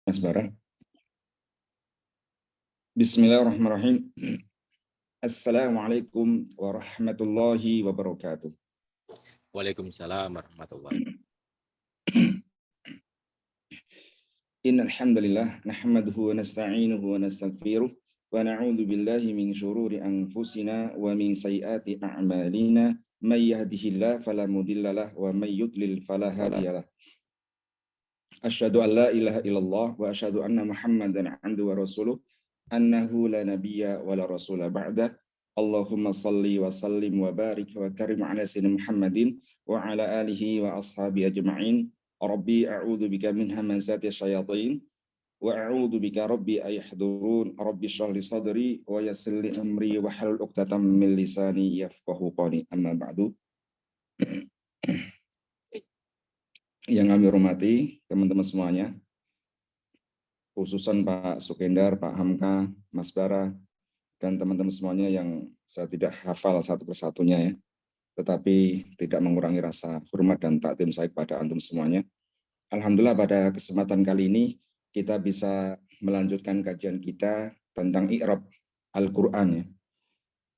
Mas Bara. Bismillahirrahmanirrahim. Assalamualaikum warahmatullahi wabarakatuh. Waalaikumsalam warahmatullahi Innal hamdalillah nahmaduhu wa nasta'inuhu wa nastaghfiruh wa na'udzu billahi min shururi anfusina wa min sayyiati a'malina may yahdihillahu fala mudhillalah wa may yudlil fala hadiyalah. Asyhadu an la ilaha illallah wa asyhadu anna Muhammadan 'abduhu wa rasuluh annahu la nabiyya wa la rasula ba'da. Allahumma salli wa sallim wa barik wa karim ala sayyidina Muhammadin wa ala alihi wa ashabi ajma'in. Rabbi a'udzu bika min hamazati syayatin wa a'udzu bika rabbi ayahdurun. Rabbi shrah li sadri wa yassir li amri wa hlul 'uqdatam min lisani yafqahu qawli. Amma ba'du. Yang kami hormati teman-teman semuanya, khususan Pak Sukendar, Pak Hamka, Mas Bara, dan teman-teman semuanya yang saya tidak hafal satu persatunya ya, tetapi tidak mengurangi rasa hormat dan takdim saya kepada antum semuanya. Alhamdulillah pada kesempatan kali ini kita bisa melanjutkan kajian kita tentang i'rab Al-Quran ya.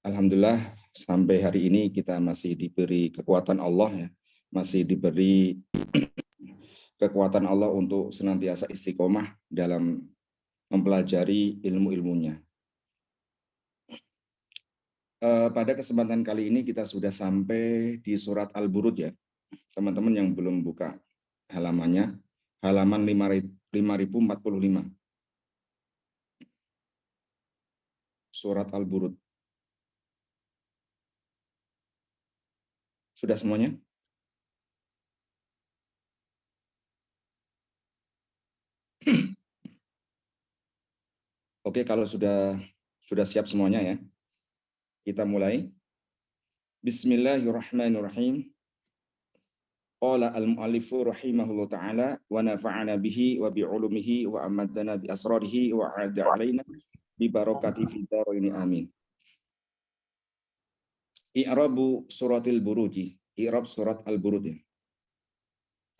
Alhamdulillah sampai hari ini kita masih diberi kekuatan Allah ya, masih diberi kekuatan Allah untuk senantiasa istiqomah dalam mempelajari ilmu-ilmunya. Pada kesempatan kali ini kita sudah sampai di surat Al-Burud ya. Teman-teman yang belum buka halamannya, halaman 5045. Surat Al-Burud. Sudah semuanya? Oke, kalau sudah siap semuanya ya. Kita mulai. Bismillahirrahmanirrahim. Qala al-mu'allifu rahimahullah ta'ala wa nafa'ana bihi wa bi'ulumihi wa amadana bi asrarihi wa 'ada 'alaina bi barakati fid dharain amin. I'rabu suratil buruji. I'rab surat Al-Burud ya.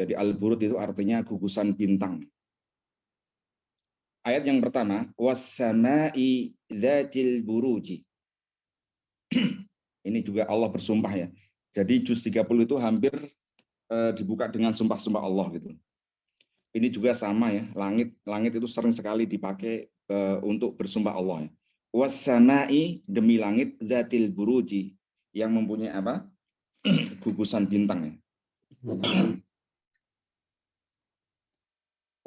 Jadi Al-Burud itu artinya gugusan bintang. Ayat yang pertama, was-sama'i dzatil buruji. Ini juga Allah bersumpah ya. Jadi juz 30 itu hampir dibuka dengan sumpah-sumpah Allah gitu. Ini juga sama ya, langit itu sering sekali dipakai untuk bersumpah Allah ya. Was-sama'i, demi langit, dzatil buruji, yang mempunyai apa? Gugusan bintang ya.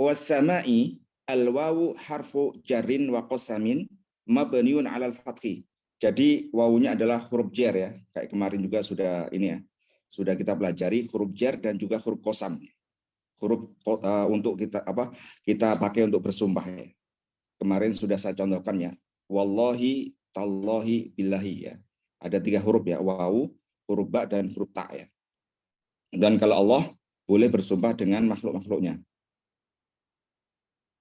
Was-sama'i al-wawu harfu jarrin wa qasamin mabniun 'alal fathi. Jadi wawunya adalah huruf jar ya. Kayak kemarin juga sudah ini ya. Sudah kita pelajari huruf jar dan juga huruf qasam. Huruf untuk kita pakai untuk bersumpah ya. Kemarin sudah saya contohkan ya. Wallahi, tallahi, billahi ya. Ada 3 huruf ya, wawu, huruf ba dan huruf ta ya. Dan kalau Allah boleh bersumpah dengan makhluk-makhluknya.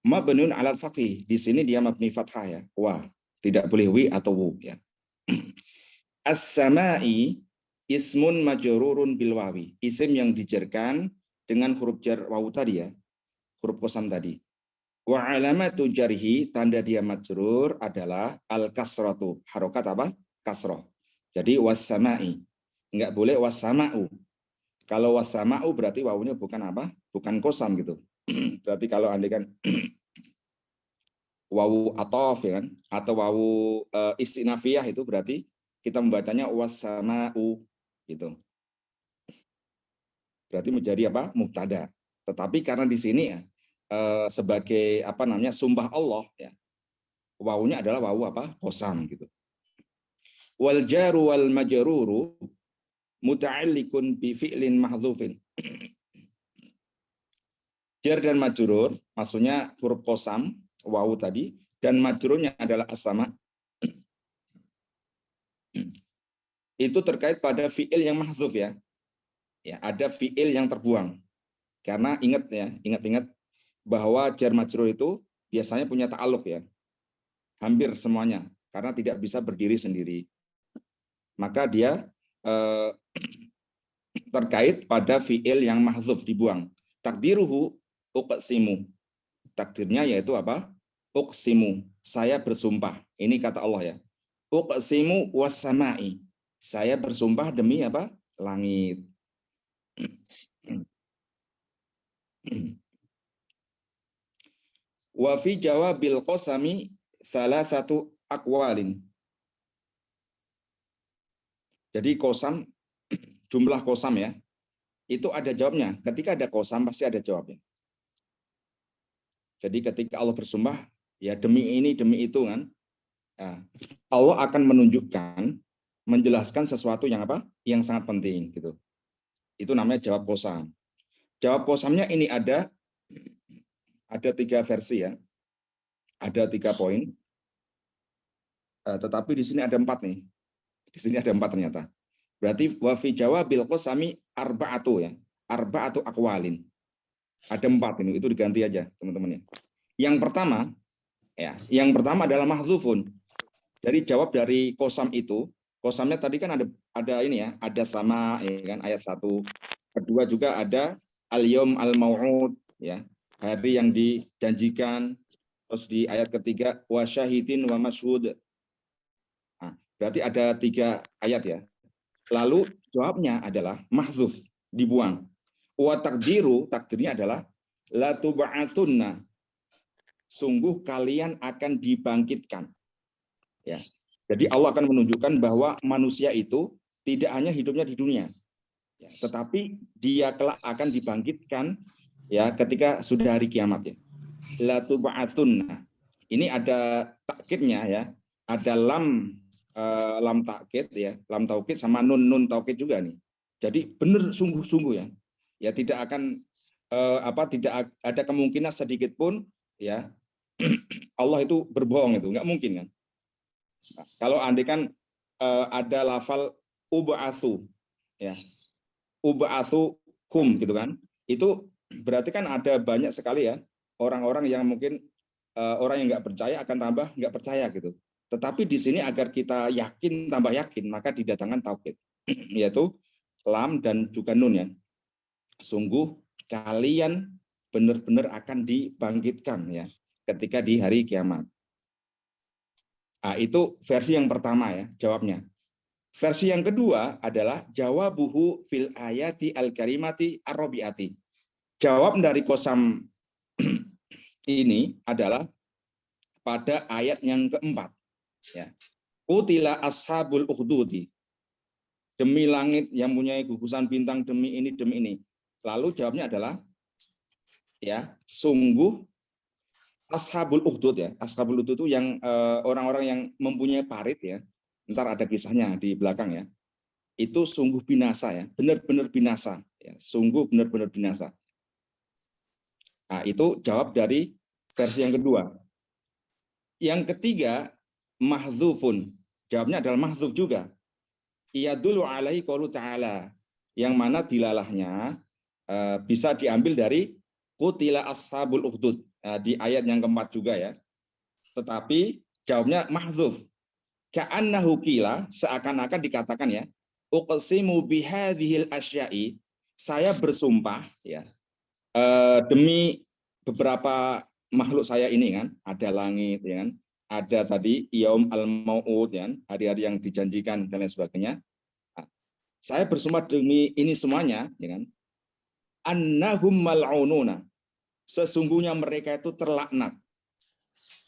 Mabniun 'alal fathi, di sini dia mabni fathah ya. Wah, tidak boleh wi atau wu ya. As-sama'i ismun majrurun bil wawi. Isim yang dijarkan dengan huruf jar wawu tadi ya. Huruf qasam tadi. Wa alamatu jarhi, tanda dia majrur adalah al-kasratu. Harokat apa? Kasroh. Jadi was-sama'i. Enggak boleh was-sama'u. Kalau was-sama'u berarti wawunya bukan apa? Bukan qasam gitu. Berarti kalau andaikan wawu atof ya kan, atau wawu istinafiyah itu berarti kita membacanya was-sama'u gitu. Berarti menjadi apa? Mubtada. Tetapi karena di sini ya sebagai apa namanya sumpah Allah ya. Wawunya adalah wawu apa? Qasam gitu. Wal jaru wal majruru muta'alliqun bi fi'lin mahdzufin. Jar dan majrur maksudnya huruf qasam wawu tadi, dan majrurnya adalah as-sama. Itu terkait pada fi'il yang mahdzuf ya. Ya, ada fi'il yang terbuang. Karena ingat bahwa jar majrur itu biasanya punya ta'alluq ya. Hampir semuanya, karena tidak bisa berdiri sendiri. Maka dia terkait pada fi'il yang mahdzuf dibuang. Takdiruhu uqsimu. takdirnya yaitu apa? Uqsimu, saya bersumpah. Ini kata Allah ya. Uqsimu was-sama'i. Saya bersumpah demi apa? Langit. Wa fi jawabil qasami salasatu aqwalin. Jadi kosam, jumlah kosam ya, itu ada jawabnya. Ketika ada kosam pasti ada jawabnya. Jadi ketika Allah bersumpah, ya demi ini, demi itu kan, nah, Allah akan menunjukkan, menjelaskan sesuatu yang apa? Yang sangat penting gitu. Itu namanya jawab kosam. Jawab kosamnya ini ada 3 versi ya, ada 3 poin. Tetapi di sini ada 4 nih. Di sini ada 4 ternyata. Berarti wa fi jawabil qasami arba'atu ya. Arba'atu aqwalin. Ada 4 ini, itu diganti aja teman-teman ya. Yang pertama adalah mahzufun. Dari jawab dari kosam itu, kosamnya tadi kan ada ini ya, ada sama ya kan ayat 1. Kedua juga ada al-yaum al-mau'ud ya, hari yang dijanjikan. Terus di ayat ketiga wa syahidin wa masyhud. Nah, berarti ada 3 ayat ya. Lalu jawabnya adalah mahzuf, dibuang. Wa takdiru, takdirnya adalah la tub'atsunna. Sungguh kalian akan dibangkitkan. Ya. Jadi Allah akan menunjukkan bahwa manusia itu tidak hanya hidupnya di dunia, ya, tetapi dia kelak akan dibangkitkan ya ketika sudah hari kiamat ya. La tub'atsunna. Ini ada takkidnya ya. Ada lam takkid ya, lam taukid sama nun taukid juga nih. Jadi benar sungguh-sungguh ya. Ya tidak akan tidak ada kemungkinan sedikit pun ya Allah itu berbohong, itu nggak mungkin kan. Nah, kalau andai kan ada lafal uba'atsu ya, uba'atsu kum gitu kan, itu berarti kan ada banyak sekali ya orang-orang yang mungkin orang yang nggak percaya akan tambah nggak percaya gitu. Tetapi di sini agar kita yakin tambah yakin, maka didatangkan taukid yaitu lam dan juga nun ya. Sungguh kalian benar-benar akan dibangkitkan ya ketika di hari kiamat. Nah, itu versi yang pertama ya, jawabnya. Versi yang kedua adalah jawabuhu fil ayati al-karimati ar-rabi'ati. Jawab dari kosam ini adalah pada ayat yang keempat. Ya. Qutila ashabul ukhdudi. Demi langit yang punya gugusan bintang, demi ini, demi ini. Lalu jawabnya adalah ya, sungguh ashabul ukhdud ya. Ashabul ukhdud itu yang orang-orang yang mempunyai parit ya. Ntar ada kisahnya di belakang ya. Itu sungguh binasa ya, benar-benar binasa ya. Sungguh benar-benar binasa. Nah, itu jawab dari versi yang kedua. Yang ketiga, mahdzufun. Jawabnya adalah mahdzuf juga. Iyadulu alaihi qaulu ta'ala. Yang mana dilalahnya bisa diambil dari qutila ashabul ukhdud. Di ayat yang keempat juga ya. Tetapi jawabnya mahdzuf. Ka'annahu qila, seakan-akan dikatakan ya, uqsimu bihadhil asya'i, saya bersumpah ya demi beberapa makhluk saya ini kan, ada langit ya kan, ada tadi yaum al-mau'ud ya, hari-hari yang dijanjikan dan lain sebagainya. Saya bersumpah demi ini semuanya ya kan, annahum mal'ununa, sesungguhnya mereka itu terlaknat.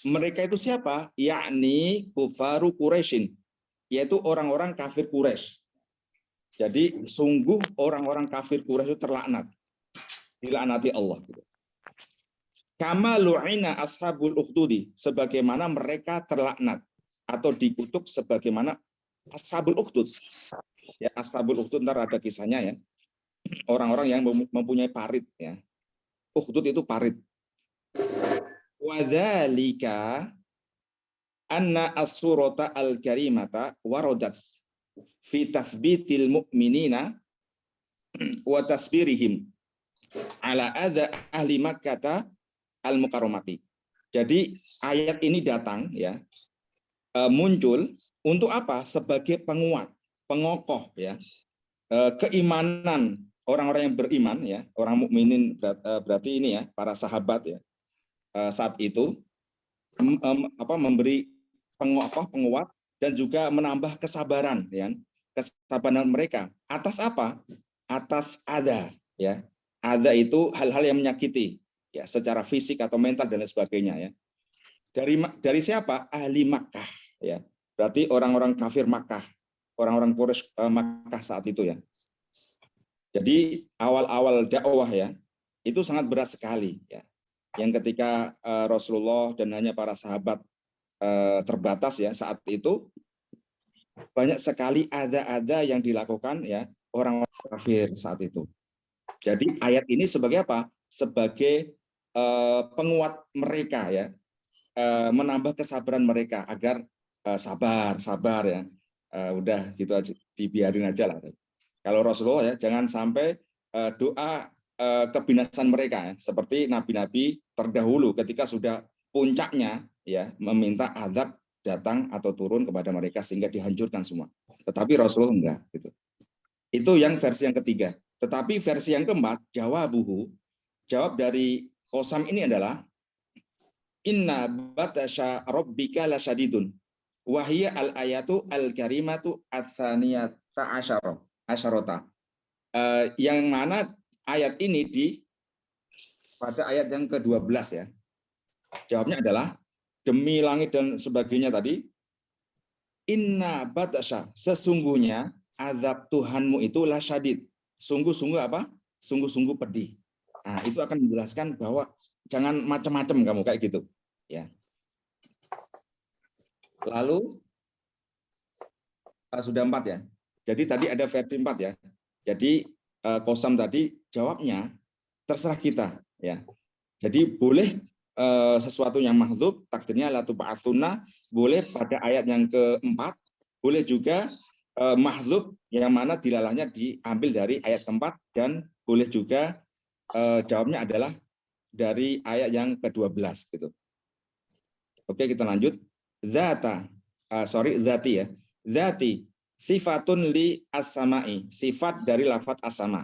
Mereka itu siapa? Yakni kufaru Quraisyin, yaitu orang-orang kafir Quraisy. Jadi sungguh orang-orang kafir Quraisy itu terlaknat, dilaknati Allah. Kama lu'ina ashabul ukhdudi, sebagaimana mereka terlaknat atau dikutuk sebagaimana ashabul ukhdud. Ya, ashabul ukhdud ntar ada kisahnya ya. Orang-orang yang mempunyai parit ya. Ukhdud itu parit. Wadzalika anna as-surata al-karimata waradat fi tathbitil mu'minina wa tasbirihim ala adza ahli Makkah al-mukarramati. Jadi ayat ini datang ya, muncul untuk apa? Sebagai penguat, pengokoh ya, keimanan orang-orang yang beriman ya, orang mukminin berarti ini ya, para sahabat ya. saat itu memberi penguat dan juga menambah kesabaran, ya, kesabaran mereka atas apa? Atas ada, ya. Ada itu hal-hal yang menyakiti, ya, secara fisik atau mental dan lain sebagainya, ya. Dari siapa? Ahli Makkah, ya. Berarti orang-orang kafir Makkah, orang-orang Quraisy Makkah saat itu, ya. Jadi awal-awal dakwah, ya, itu sangat berat sekali, ya. Yang ketika Rasulullah dan hanya para sahabat terbatas, ya, saat itu banyak sekali ada yang dilakukan, ya, orang kafir saat itu. Jadi ayat ini sebagai apa? Sebagai penguat mereka, ya, menambah kesabaran mereka agar sabar, ya. Udah gitu aja, dibiarin aja lah. Kalau Rasulullah, ya, jangan sampai doa kebinasan mereka, ya, seperti nabi-nabi terdahulu ketika sudah puncaknya, ya, meminta azab datang atau turun kepada mereka sehingga dihancurkan semua. Tetapi Rasulullah enggak, gitu. Itu yang versi yang ketiga. Tetapi versi yang keempat, jawab dari Qasam ini adalah inna batasya rabbika lasyadidun wa hiya al-ayatu al-karimatu ats-tsaniyata asyarata. Yang mana ayat ini pada ayat yang ke-12, ya. Jawabnya adalah demi langit dan sebagainya tadi, inna batasya, sesungguhnya azab Tuhanmu itu lasyadid. Sungguh-sungguh apa? Sungguh-sungguh pedih. Nah, itu akan menjelaskan bahwa jangan macam-macam kamu kayak gitu, ya. Lalu sudah 4, ya. Jadi tadi ada versi 4, ya. Jadi Qasam tadi jawabnya terserah kita, ya. Jadi boleh sesuatu yang mahdzub, takdirnya la tub'atsunna, boleh pada ayat yang keempat, boleh juga mahdzub yang mana dilalahnya diambil dari ayat keempat, dan boleh juga jawabnya adalah dari ayat yang ke-12, gitu. Oke, kita lanjut. Zati, ya. Zati sifatun li as-sama'i, sifat dari lafaz as-sama.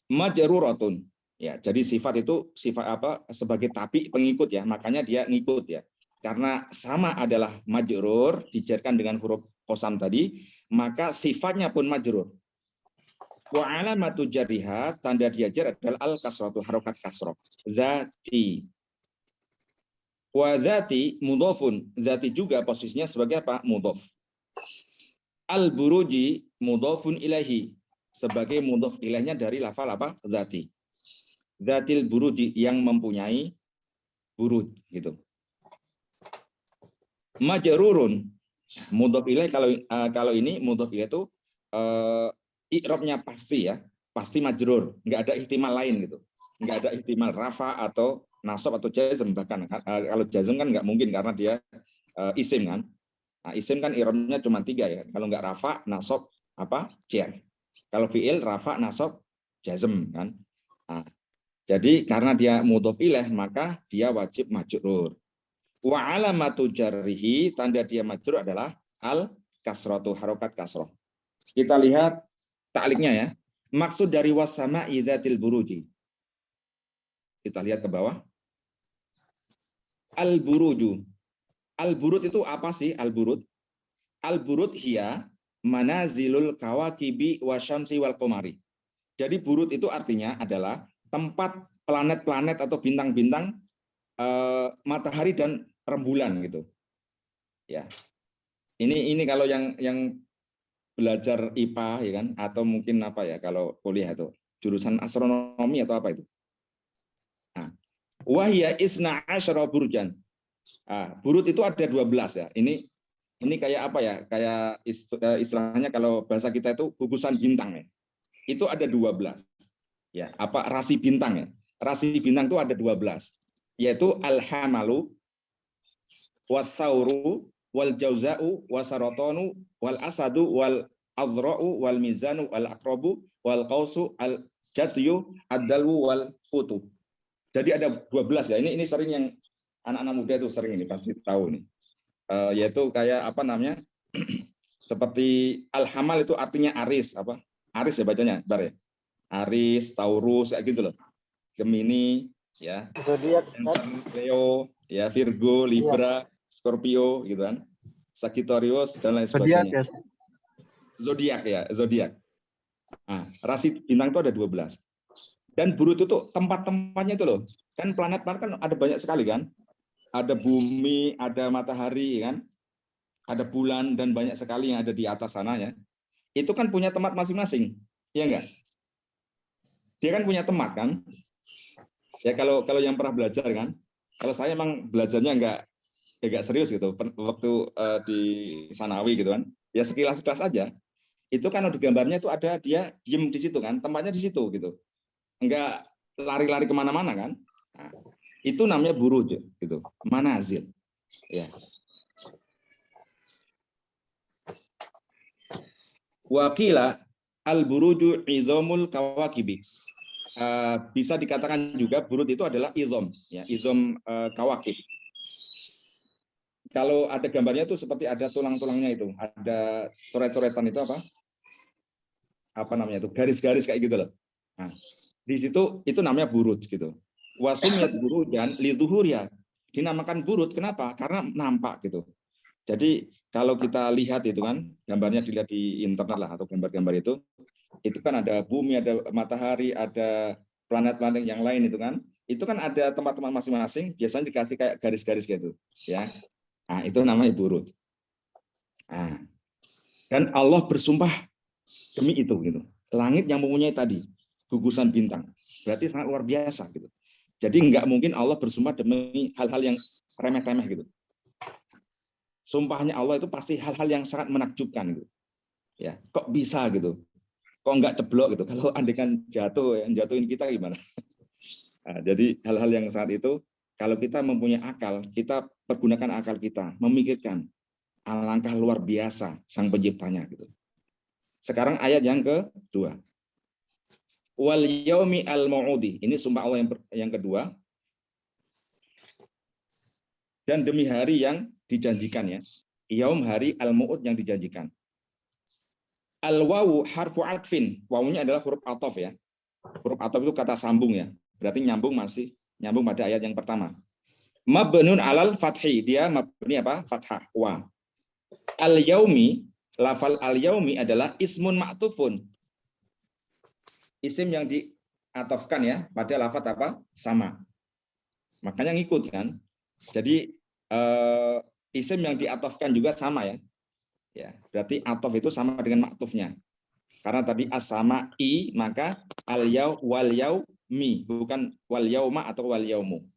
Majruratun, ya. Jadi sifat itu sifat apa? Sebagai tapi pengikut, ya. Makanya dia ngikut, ya. Karena sama adalah majrur dijarkan dengan huruf Qasam tadi, maka sifatnya pun majrur. Wa alamatu jarriha, tanda dia jar adalah al-kasratu, harokat kasroh. Zati. Wa zati mudhofun, zati juga posisinya sebagai apa? Mudhof. Al-buruji mudhofun ilaihi, sebagai mudhof ilaihnya dari lafal apa? Zati. Zatil buruji, yang mempunyai buruj, gitu. Majrurun, mudhof ilaih, kalau ini mudhof ilaih itu i'rabnya pasti, ya. Pasti majrur, enggak ada ihtimal lain, gitu. Enggak ada ihtimal rafa atau nasab atau jazm, bahkan kalau jazm kan nggak mungkin karena dia isim, kan. Nah, isim kan i'rabnya cuma 3, ya. Kalau nggak rafa, nasab, apa? Jar. Kalau fi'il rafa, nasab, jazm, kan. Nah, jadi karena dia mudhof ilaih maka dia wajib majrur. Wa alamatu jarrihi, tanda dia majrur adalah al kasratu, harokat kasroh. Kita lihat ta'liknya, ya. Maksud dari wasama idzatil buruji. Kita lihat ke bawah. Al-buruju. Al-burud itu apa sih al-burud? Al-burud hiya manazilul kawakibi wasyamsi wal qamari. Jadi burud itu artinya adalah tempat planet-planet atau bintang-bintang, matahari dan rembulan, gitu. Ya. Ini kalau yang belajar IPA, ya kan, atau mungkin apa, ya, kalau kuliah itu jurusan astronomi atau apa itu. Nah, wahya isna asyara burjan. Burud itu ada 12, ya. Ini kayak apa, ya? Kayak istilahnya kalau bahasa kita itu gugusan bintang, ya. Itu ada 12. Ya, apa rasi bintang, ya. Rasi bintang itu ada 12, yaitu al-hamalu, was-sauru, wal jauza'u, wasaratonu, wal asadu, wal azra'u, wal mizanu, wal aqrabu, wal qausu, al jatyu, ad-dalwu, wal hutu. Jadi ada 12, ya. Ini sering yang anak-anak muda itu sering ini pasti tahu nih. Yaitu kayak apa namanya? Seperti al-hamal itu artinya aris, apa? Aris, ya bacanya, Bar, ya. Aris, Taurus, kayak gitu loh. Gemini, ya. Zodiak, Cancer, Leo, ya, Virgo, Libra, Scorpio, gitu kan. Sagittarius dan lain zodiak sebagainya. ya. Zodiak ya, zodiak. Nah, rasi bintang itu ada 12. Dan Burut itu tempat-tempatnya itu loh. Kan planet-planet kan ada banyak sekali kan. Ada bumi, ada matahari kan. Ada bulan dan banyak sekali yang ada di atas sana ya. Itu kan punya tempat masing-masing. Iya enggak? Dia kan punya tempat kan. Ya kalau yang pernah belajar kan. Kalau saya emang belajarnya enggak serius gitu. Waktu di Sanawi gitu kan. Ya sekilas-sekilas aja. Itu kan di gambarnya itu ada dia diem di situ kan. Tempatnya di situ gitu. Enggak lari-lari kemana-mana kan. Nah, itu namanya buruj gitu. Manazil. Ya. Wakila al-buruju izamul kawakibi. Bisa dikatakan juga burud itu adalah izom, ya, izom kawakib. Kalau ada gambarnya itu seperti ada tulang-tulangnya itu, ada coret-coretan itu apa? Apa namanya itu? Garis-garis kayak gitu loh. Nah, di situ itu namanya burud gitu. Wasumiyat burud dan lizuhurya. Dinamakan burud kenapa? Karena nampak gitu. Jadi kalau kita lihat itu kan gambarnya dilihat di internet lah atau gambar-gambar itu kan ada bumi, ada matahari, ada planet-planet yang lain itu kan ada tempat-tempat masing-masing, biasanya dikasih kayak garis-garis gitu, ya. Nah, itu namanya burud. Nah, dan Allah bersumpah demi itu gitu. Langit yang mempunyai tadi gugusan bintang, berarti sangat luar biasa gitu. Jadi nggak mungkin Allah bersumpah demi hal-hal yang remeh-temeh gitu. Sumpahnya Allah itu pasti hal-hal yang sangat menakjubkan gitu. Ya, kok bisa gitu? Kok nggak ceblok gitu? Kalau andekan jatuh, yang jatuhin kita gimana? Nah, jadi hal-hal yang saat itu, kalau kita mempunyai akal, kita pergunakan akal kita, memikirkan alangkah luar biasa sang penciptanya gitu. Sekarang ayat yang kedua. Wal yaumi al mau'udi. Ini sumpah Allah yang kedua. Dan demi hari yang dijanjikan ya. Yaum hari al mau'ud yang dijanjikan. Al wawu harfu atfin. Wawunya adalah huruf ataf ya. Huruf ataf itu kata sambung ya. Berarti nyambung pada ayat yang pertama. Mabnun alal fathi. Dia mabni apa? Fathah. Wa. Al yaumi, lafal al yaumi adalah ismun ma'tufun. Isim yang diatofkan ya pada lafaz apa? Sama. Makanya ngikut kan. Jadi isim yang diatofkan juga sama ya. Ya, berarti atof itu sama dengan maktufnya. Karena tadi as-sama i, maka al-yaw wal yaumi, bukan wal yauma atau wal yaumu.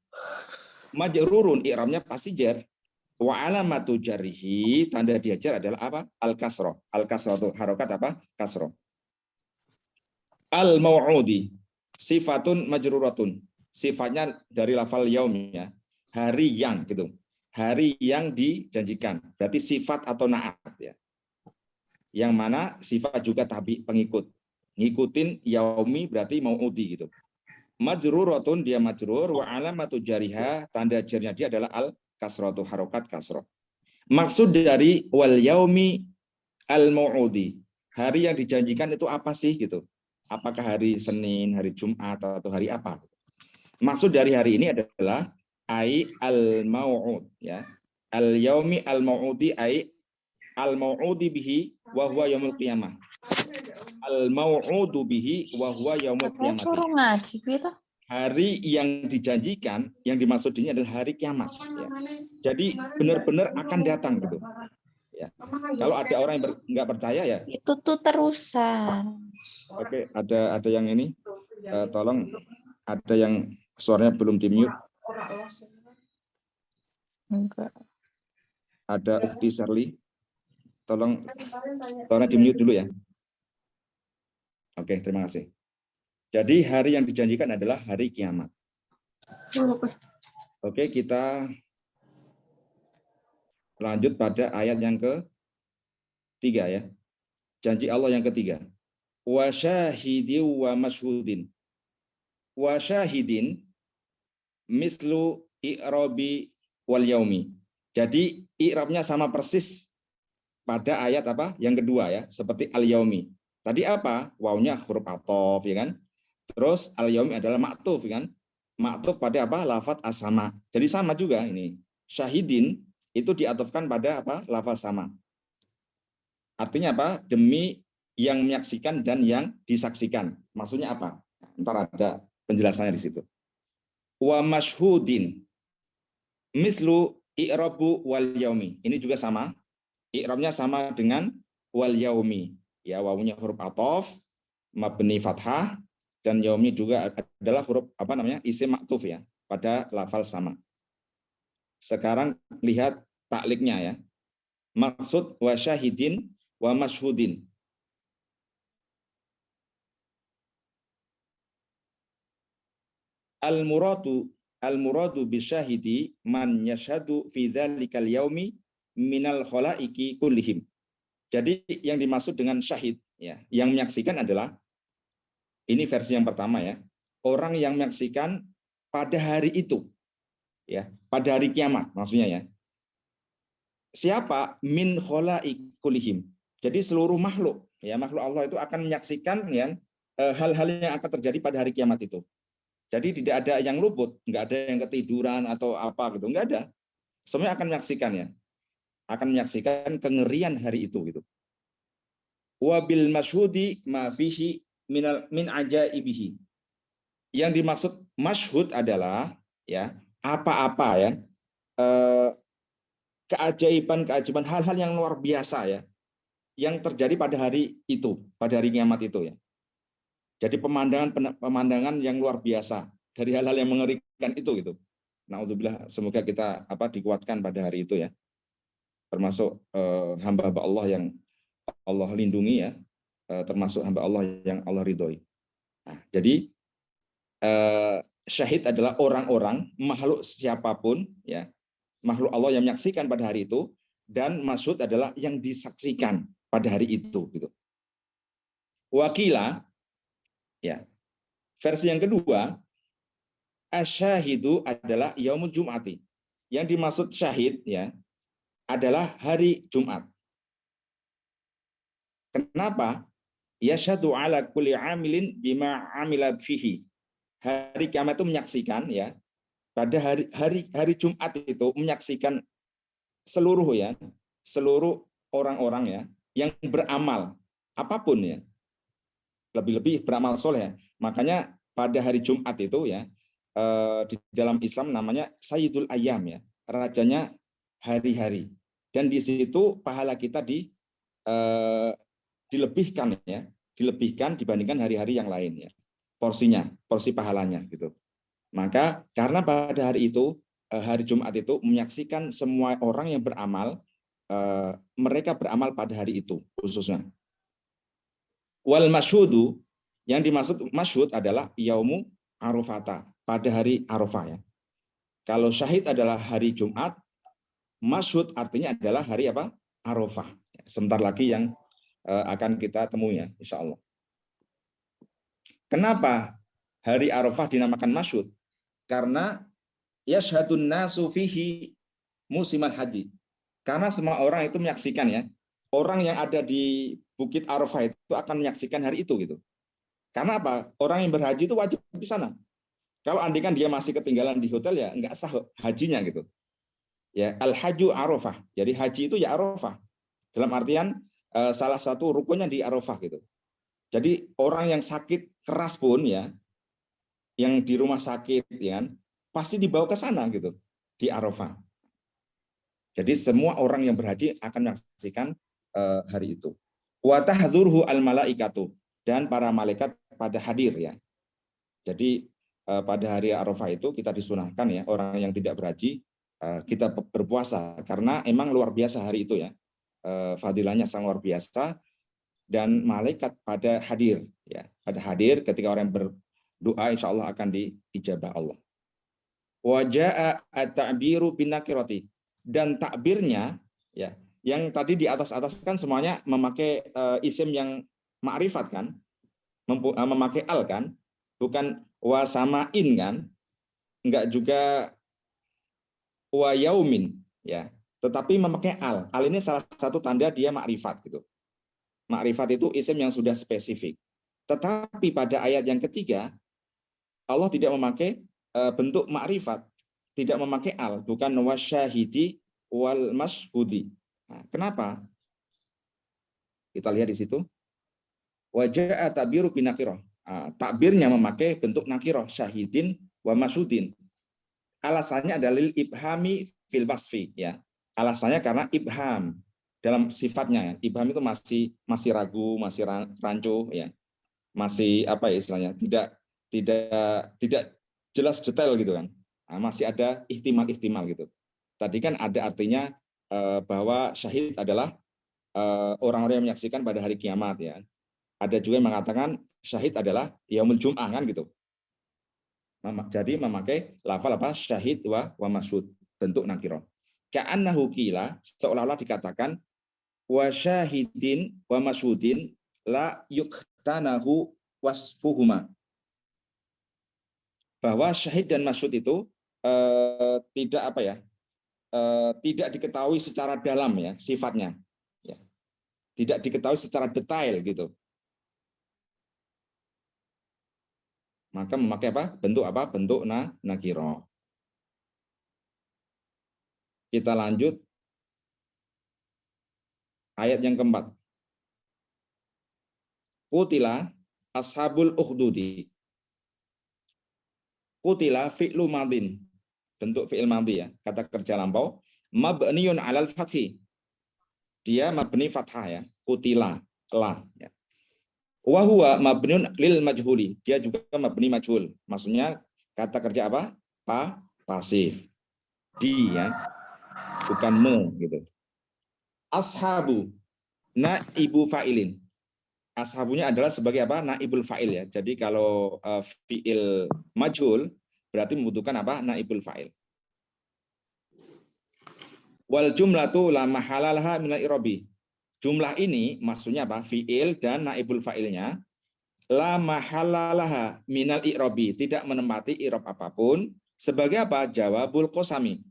Majrurun i'rabnya pasti jar. Wa alamatu jarihi, tanda dia jar adalah apa? Al-kasrah. Al-kasrah itu harokat apa? Kasrah. Al-mau'udi sifatun majruratun. Sifatnya dari lafal yaum ya. Hari yang gitu. Hari yang dijanjikan. Berarti sifat atau naat ya. Yang mana sifat juga tabi pengikut. Ngikutin yaumi berarti mau'udi gitu. Majruratun dia majrur wa alamatu jariha, tanda jarnya dia adalah al-kasratu harokat kasrah. Maksud dari wal yaumi al-mau'udi. Hari yang dijanjikan itu apa sih gitu? Apakah hari Senin, hari Jumat, atau hari apa? Maksud dari hari ini adalah ai al-mau'ud ya. Al-yaumi al-mau'udi ai al-mau'udi bihi wa huwa yaumul qiyamah. Al-mau'udu bihi wa huwa yaumul qiyamah. Hari yang dijanjikan, yang dimaksud ini adalah hari kiamat ya. Jadi benar-benar akan datang gitu. Ya. Kalau ada orang yang nggak percaya ya. Itu tuh terusan. Oke, ada yang ini. Tolong ada yang suaranya belum di mute. Enggak. Ada Ukti Sherly. Tolong di mute dulu ya. Oke, terima kasih. Jadi hari yang dijanjikan adalah hari kiamat. Oke, kita lanjut pada ayat yang ketiga ya. Janji Allah yang ketiga. Wa syahidin wa masyhudin. Wa syahidin mislu i'rabi wal yaumi. Jadi i'rabnya sama persis pada ayat apa? Yang kedua ya, seperti al yaumi. Tadi apa? Wawnya huruf athof ya kan? Terus al yaumi adalah maktuf ya kan? Maktuf pada apa? Lafaz as-sama. Jadi sama juga ini. Syahidin itu diatofkan pada apa? Lafaz sama. Artinya apa? Demi yang menyaksikan dan yang disaksikan. Maksudnya apa? Ntar ada penjelasannya di situ. Wa mashhudin mislu i'rabu wal yaumi. Ini juga sama. I'rabnya sama dengan wal yaumi. Ya, wawunya huruf athof, mabni fathah, dan yaumi juga adalah huruf apa namanya? Isim maktuf ya, pada lafal sama. Sekarang lihat takliknya ya. Maksud wa syahidin wa mashhudin. Al-muradu bisyahidi man yashhadu fi dzalikal yaumi minal khalaiki kullihim. Jadi yang dimaksud dengan syahid ya, yang menyaksikan adalah ini versi yang pertama ya. Orang yang menyaksikan pada hari itu ya, pada hari kiamat maksudnya ya. Siapa? Min khalaiki kullihim. Jadi seluruh makhluk ya, makhluk Allah itu akan menyaksikan ya hal-hal yang akan terjadi pada hari kiamat itu. Jadi tidak ada yang luput, nggak ada yang ketiduran atau apa gitu, nggak ada. Semuanya akan menyaksikan ya, akan menyaksikan kengerian hari itu gitu. Wabil masyhudi ma fihi min ajaibihi. Yang dimaksud masyhud adalah ya apa-apa ya keajaiban hal-hal yang luar biasa ya yang terjadi pada hari itu, pada hari kiamat itu ya. Jadi pemandangan yang luar biasa dari hal-hal yang mengerikan itu gitu. Nauzubillah, semoga kita dikuatkan pada hari itu ya. Termasuk hamba-hamba Allah yang Allah lindungi ya, termasuk hamba Allah yang Allah ridhoi. Nah, jadi syahid adalah orang-orang, makhluk siapapun ya, makhluk Allah yang menyaksikan pada hari itu, dan maksud adalah yang disaksikan pada hari itu gitu. Wakila ya. Versi yang kedua, asyahidu adalah yaumul jum'ati. Yang dimaksud syahid ya adalah hari Jumat. Kenapa? Yashhadu ala kulli amilin bima amila fihi. Hari kiamat itu menyaksikan ya, pada hari Jumat itu menyaksikan seluruh ya, seluruh orang-orang ya yang beramal apapun ya. Lebih-lebih beramal soleh. Makanya pada hari Jumat itu ya, di dalam Islam namanya Sayyidul Ayyam ya, rajanya hari-hari. Dan di situ pahala kita dilebihkan ya, dilebihkan dibandingkan hari-hari yang lain ya. Porsinya, porsi pahalanya gitu. Maka karena pada hari itu, hari Jumat itu menyaksikan semua orang yang beramal, mereka beramal pada hari itu khususnya. Wal masyhudu, yang dimaksud masyhud adalah yaumu arafata, pada hari Arafah ya. Kalau syahid adalah hari Jumat, masyhud artinya adalah hari apa? Arafah. Sebentar lagi yang akan kita temui ya, insya Allah. Kenapa hari Arafah dinamakan masyhud? Karena yashhadun nasu fihi musimal haji. Karena semua orang itu menyaksikan ya, orang yang ada di Bukit Arafah itu akan menyaksikan hari itu gitu. Karena apa? Orang yang berhaji itu wajib di sana. Kalau andikan dia masih ketinggalan di hotel ya nggak sah hajinya gitu. Ya, al-haju Arafah. Jadi haji itu ya Arafah. Dalam artian salah satu rukunnya di Arafah gitu. Jadi orang yang sakit keras pun ya, yang di rumah sakit ya kan, pasti dibawa ke sana gitu, di Arafah. Jadi semua orang yang berhaji akan menyaksikan hari itu. Wa tahdzurhu al-malaikatu, dan para malaikat pada hadir ya. Jadi pada hari Arafah itu kita disunahkan ya, orang yang tidak berhaji kita berpuasa karena emang luar biasa hari itu ya. Fadilahnya sangat luar biasa dan malaikat pada hadir ya. Pada hadir ketika orang yang berdoa insya Allah akan diijabah Allah. Wa jaa at-ta'biru bin nakirati, dan takbirnya ya, yang tadi di atas kan semuanya memakai isim yang ma'rifat kan, memakai al kan, bukan wa samain kan, enggak juga wa yaumin ya, tetapi memakai al. Al ini salah satu tanda dia ma'rifat gitu. Ma'rifat itu isim yang sudah spesifik. Tetapi pada ayat yang ketiga Allah tidak memakai bentuk ma'rifat, tidak memakai al, bukan wasyahidi wal mashhudi. Nah, kenapa? Kita lihat di situ. Wajah tabiru binakirah. Takbirnya memakai bentuk nakirah, syahidin wa mashhudin. Alasannya adalah lil ibhami fil wasfi, ya. Alasannya karena ibham dalam sifatnya, ya. Ibham itu masih ragu, masih rancu, ya. Masih apa ya istilahnya? Tidak jelas detail gitu kan. Nah, masih ada ihtimal gitu. Tadi kan ada artinya bahwa syahid adalah orang-orang yang menyaksikan pada hari kiamat, ya. Ada juga yang mengatakan syahid adalah yaumul jum'ah kan gitu. Jadi memakai lafal apa? Syahid wa masyhud, bentuk nakirah. Ka'annahu qila, seolah-olah dikatakan wa syahidin wa masyhudin la yuktanahu wasfuhuma. Bahwa syahid dan masyhud itu tidak apa ya? Tidak diketahui secara dalam ya sifatnya. Ya. Tidak diketahui secara detail gitu. Maka memakai apa? Bentuk apa? Bentuk nakirah. Kita lanjut ayat yang keempat. Qutila ashabul ukhdudi. Qutila fi'lu madin. Bentuk fi'il madhi ya. Kata kerja lampau. Mabniun alal fathi. Dia mabni fathah ya. Qutila. La. Ya. Wa huwa mabniun lil majhuli. Dia juga mabni majhul. Maksudnya kata kerja apa? Pasif. Di ya. Bukan me gitu. Ashabu naibu fa'ilin. Ashabunya adalah sebagai apa? Naibul fa'il ya. Jadi kalau fi'il majhul berarti membutuhkan apa? Naibul fa'il. Wal jumlatu la mahalalaha minal i'rabi. Jumlah ini maksudnya apa? Fi'il dan naibul fa'ilnya la mahalalaha minal i'rabi, tidak menempati i'rab apapun sebagai apa? Jawabul qasami.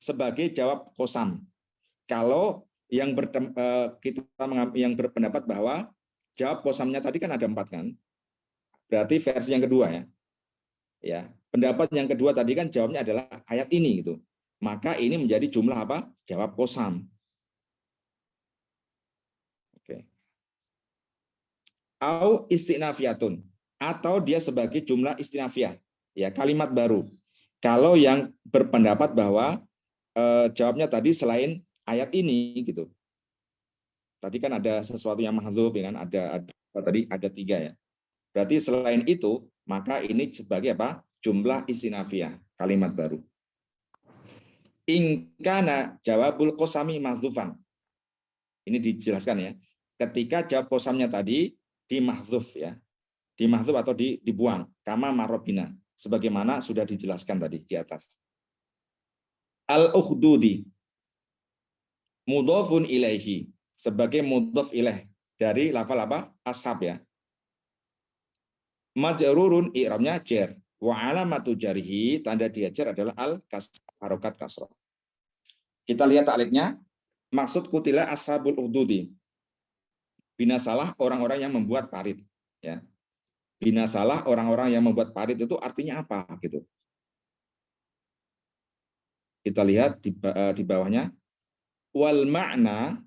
Sebagai jawab qasam. Kalau yang berpendapat bahwa jawab qasamnya tadi kan ada 4 kan? Berarti versi yang kedua ya. Ya, pendapat yang kedua tadi kan jawabnya adalah ayat ini gitu. Maka ini menjadi jumlah apa? Jawab qasam. Oke. Au istinafiyatun, atau dia sebagai jumlah istinafiyah, ya, kalimat baru. Kalau yang berpendapat bahwa jawabnya tadi selain ayat ini gitu. Tadi kan ada sesuatu yang mahdzuf ya kan, ada tadi ada 3 ya. Berarti selain itu, maka ini sebagai apa? Jumlah istinafiyah, kalimat baru. In kana jawabul qasami mahdzufan. Ini dijelaskan ya. Ketika jawab qasamnya tadi dimahdzuf ya. Dimahdzuf atau dibuang, kama marobina, sebagaimana sudah dijelaskan tadi di atas. Al-ukhdudi mudhafun ilaihi, sebagai mudhaf ilaih dari lafal apa? Ashab ya. Majrurun i'rabnya jar, wa alamatu jarihi, tanda dia jar adalah harokat kasrah. Kita lihat taklidnya. Maksud kutila ashabul ukhdudi, binasalah orang-orang yang membuat parit ya. Binasalah orang-orang yang membuat parit itu artinya apa gitu. Kita lihat di bawahnya. Wal ma'na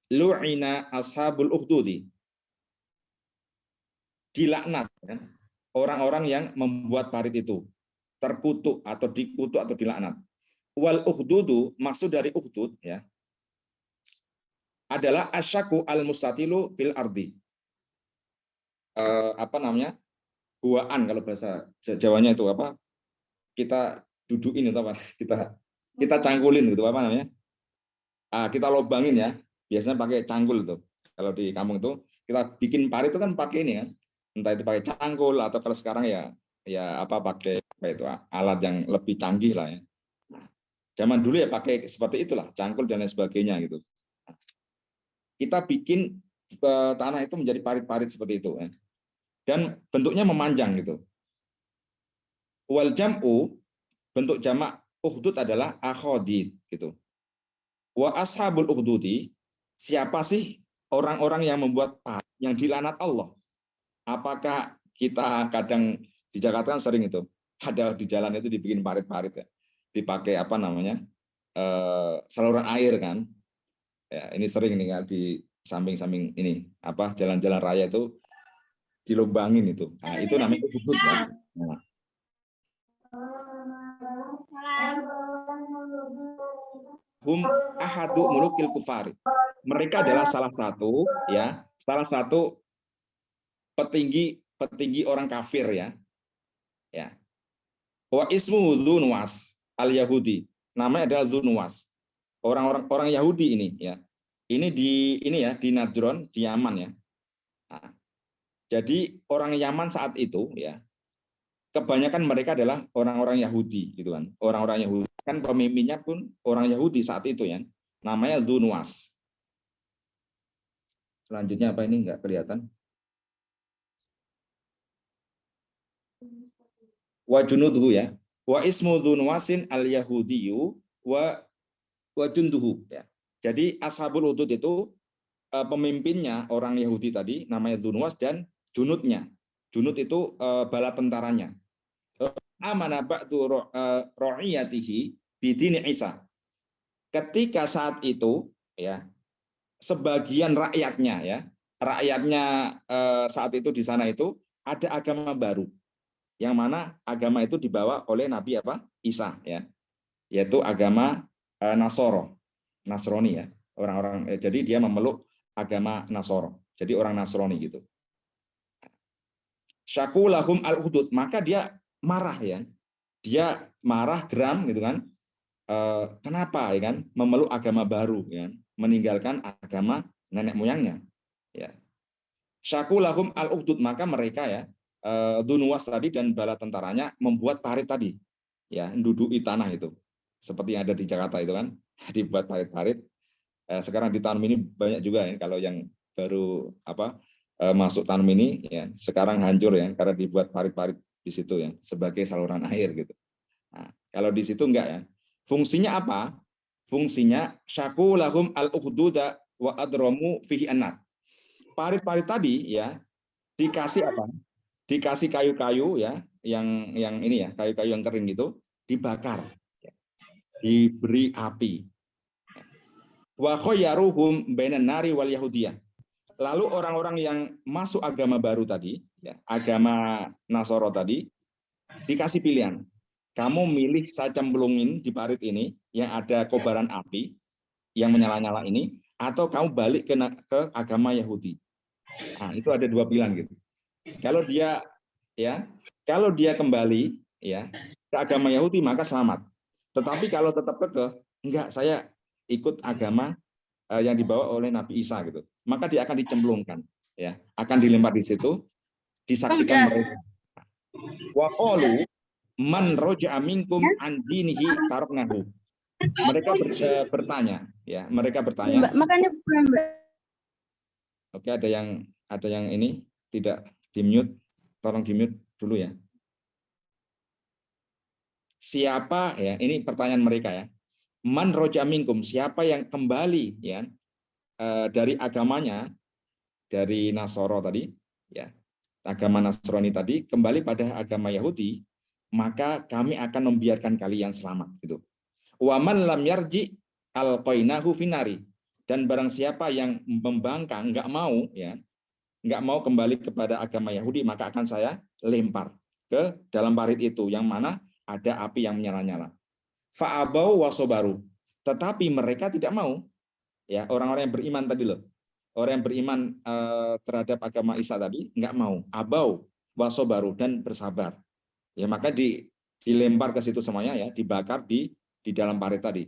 lu'ina ashabul ukhdudi. Dilaknat ya. Orang-orang yang membuat parit itu terkutuk atau dikutuk atau dilaknat. Wal ukhdudu, maksud dari ukhdud ya, adalah asyaku al-mustatilu fil ardi. Apa namanya? Buaan kalau bahasa Jawanya itu apa? Kita dudukin atau apa? Kita cangkulin gitu, apa namanya? Kita lobangin ya. Biasanya pakai cangkul tuh. Kalau di kampung itu kita bikin parit itu kan pakai ini kan. Entah itu pakai cangkul atau kalau sekarang ya apa pakai apa itu alat yang lebih canggih lah ya. Zaman dulu ya pakai seperti itulah, cangkul dan lain sebagainya gitu. Kita bikin tanah itu menjadi parit-parit seperti itu ya. Dan bentuknya memanjang gitu. Wal jam'u, bentuk jamak ukhdud adalah akhodid gitu. Wa ashabul ukhdudi, siapa sih orang-orang yang membuat parit yang dilaknat Allah? Apakah kita kadang di Jakarta kan sering itu ada di jalan itu dibikin parit-parit ya, dipakai apa namanya saluran air kan. Ya, ini sering nih kan di samping-samping ini apa jalan-jalan raya itu dilubangin itu. Nah, itu namanya hudud ya. Nah, hum ahadu mulukil kufari. Mereka adalah salah satu petinggi orang kafir ya. Ya. Wa ismu Dzunwas al-Yahudi. Namanya adalah Dzunwas. Orang Yahudi ini ya. Ini di Najron, di Yaman ya. Nah, jadi orang Yaman saat itu ya, kebanyakan mereka adalah orang-orang Yahudi gitu kan. Orang-orang Yahudi kan pemimpinnya pun orang Yahudi saat itu ya. Namanya Dzunwas. Selanjutnya apa ini enggak kelihatan? Wa junuduhu ya. Wa ismu Dzunwasin al-Yahudiyu wa junduhu ya. Jadi Ashabul Hudud itu pemimpinnya orang Yahudi tadi namanya Dzunwas dan junudnya. Junud itu bala tentaranya. Amana ba'du ra'iyatihi bidini Isa. Ketika saat itu ya sebagian rakyatnya saat itu di sana itu ada agama baru yang mana agama itu dibawa oleh Nabi Isa ya, yaitu agama Nasrani ya, orang-orang jadi dia memeluk agama Nasoro, jadi orang Nasrani gitu. Syakulahum al-hudud, maka dia marah ya, dia marah geram gitu kan. Kenapa ya kan memeluk agama baru ya, meninggalkan agama nenek moyangnya ya. Syakulahum al-hudud, maka mereka ya Dzunwas tadi dan bala tentaranya membuat parit tadi ya, menduduki tanah itu seperti yang ada di Jakarta itu kan, dibuat parit-parit. Sekarang di tanam ini banyak juga ya, kalau yang baru masuk tanam ini ya sekarang hancur ya karena dibuat parit-parit di situ ya sebagai saluran air gitu. Nah, kalau di situ enggak ya. Fungsinya apa? Fungsinya syakulahum al-ukhduda wa adramu fihi annat. Parit-parit tadi ya dikasih apa? Dikasih kayu-kayu ya yang ini ya, kayu-kayu yang kering itu dibakar. Diberi api. Wa khayyaruhum bainan nari wal yahudiyah. Lalu orang-orang yang masuk agama baru tadi, ya, agama Nasoro tadi, dikasih pilihan. Kamu milih saya cemplungin di parit ini yang ada kobaran api yang menyala-nyala ini, atau kamu balik ke agama Yahudi. Nah, itu ada dua pilihan gitu. Kalau dia kembali ya ke agama Yahudi maka selamat. Tetapi kalau tetap kekeh, enggak, saya ikut agama yang dibawa oleh Nabi Isa gitu, maka dia akan dicemplungkan ya, akan dilempar di situ, disaksikan mereka. Wa qalu man roja'a minkum an dinihi taraknahu. Mereka bertanya ya, mereka bertanya. Makanya Mbak. Oke, ada yang ini tidak di-mute, tolong di-mute dulu ya. Siapa ya, ini pertanyaan mereka ya. Man roja'a minkum, siapa yang kembali ya dari agamanya, dari Nasoro tadi ya, agama Nasrani tadi kembali pada agama Yahudi, maka kami akan membiarkan kalian selamat gitu. Wa man lam yarji alqainahu finari, dan barang siapa yang membangkang enggak mau kembali kepada agama Yahudi, maka akan saya lempar ke dalam parit itu yang mana ada api yang menyala-nyala. Fa'abau wasobaru, tetapi mereka tidak mau ya, orang-orang yang beriman tadi loh. Orang yang beriman terhadap agama Isa tadi enggak mau, abau wasobaru, dan bersabar. Ya, maka dilempar ke situ semuanya ya, dibakar di dalam parit tadi.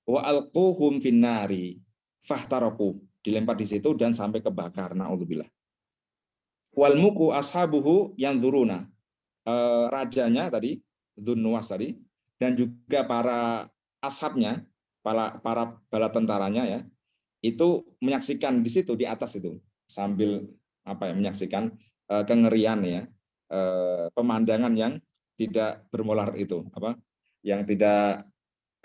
Wa alquhum finnari fahtaraku, dilempar di situ dan sampai kebakar, naudzubillah. Wal muku ashabuhu yanzuruna, rajanya tadi Dzunwas tadi dan juga para ashabnya, para bala tentaranya ya, itu menyaksikan di situ di atas itu sambil menyaksikan kengerian ya, pemandangan yang tidak bermolar itu, yang tidak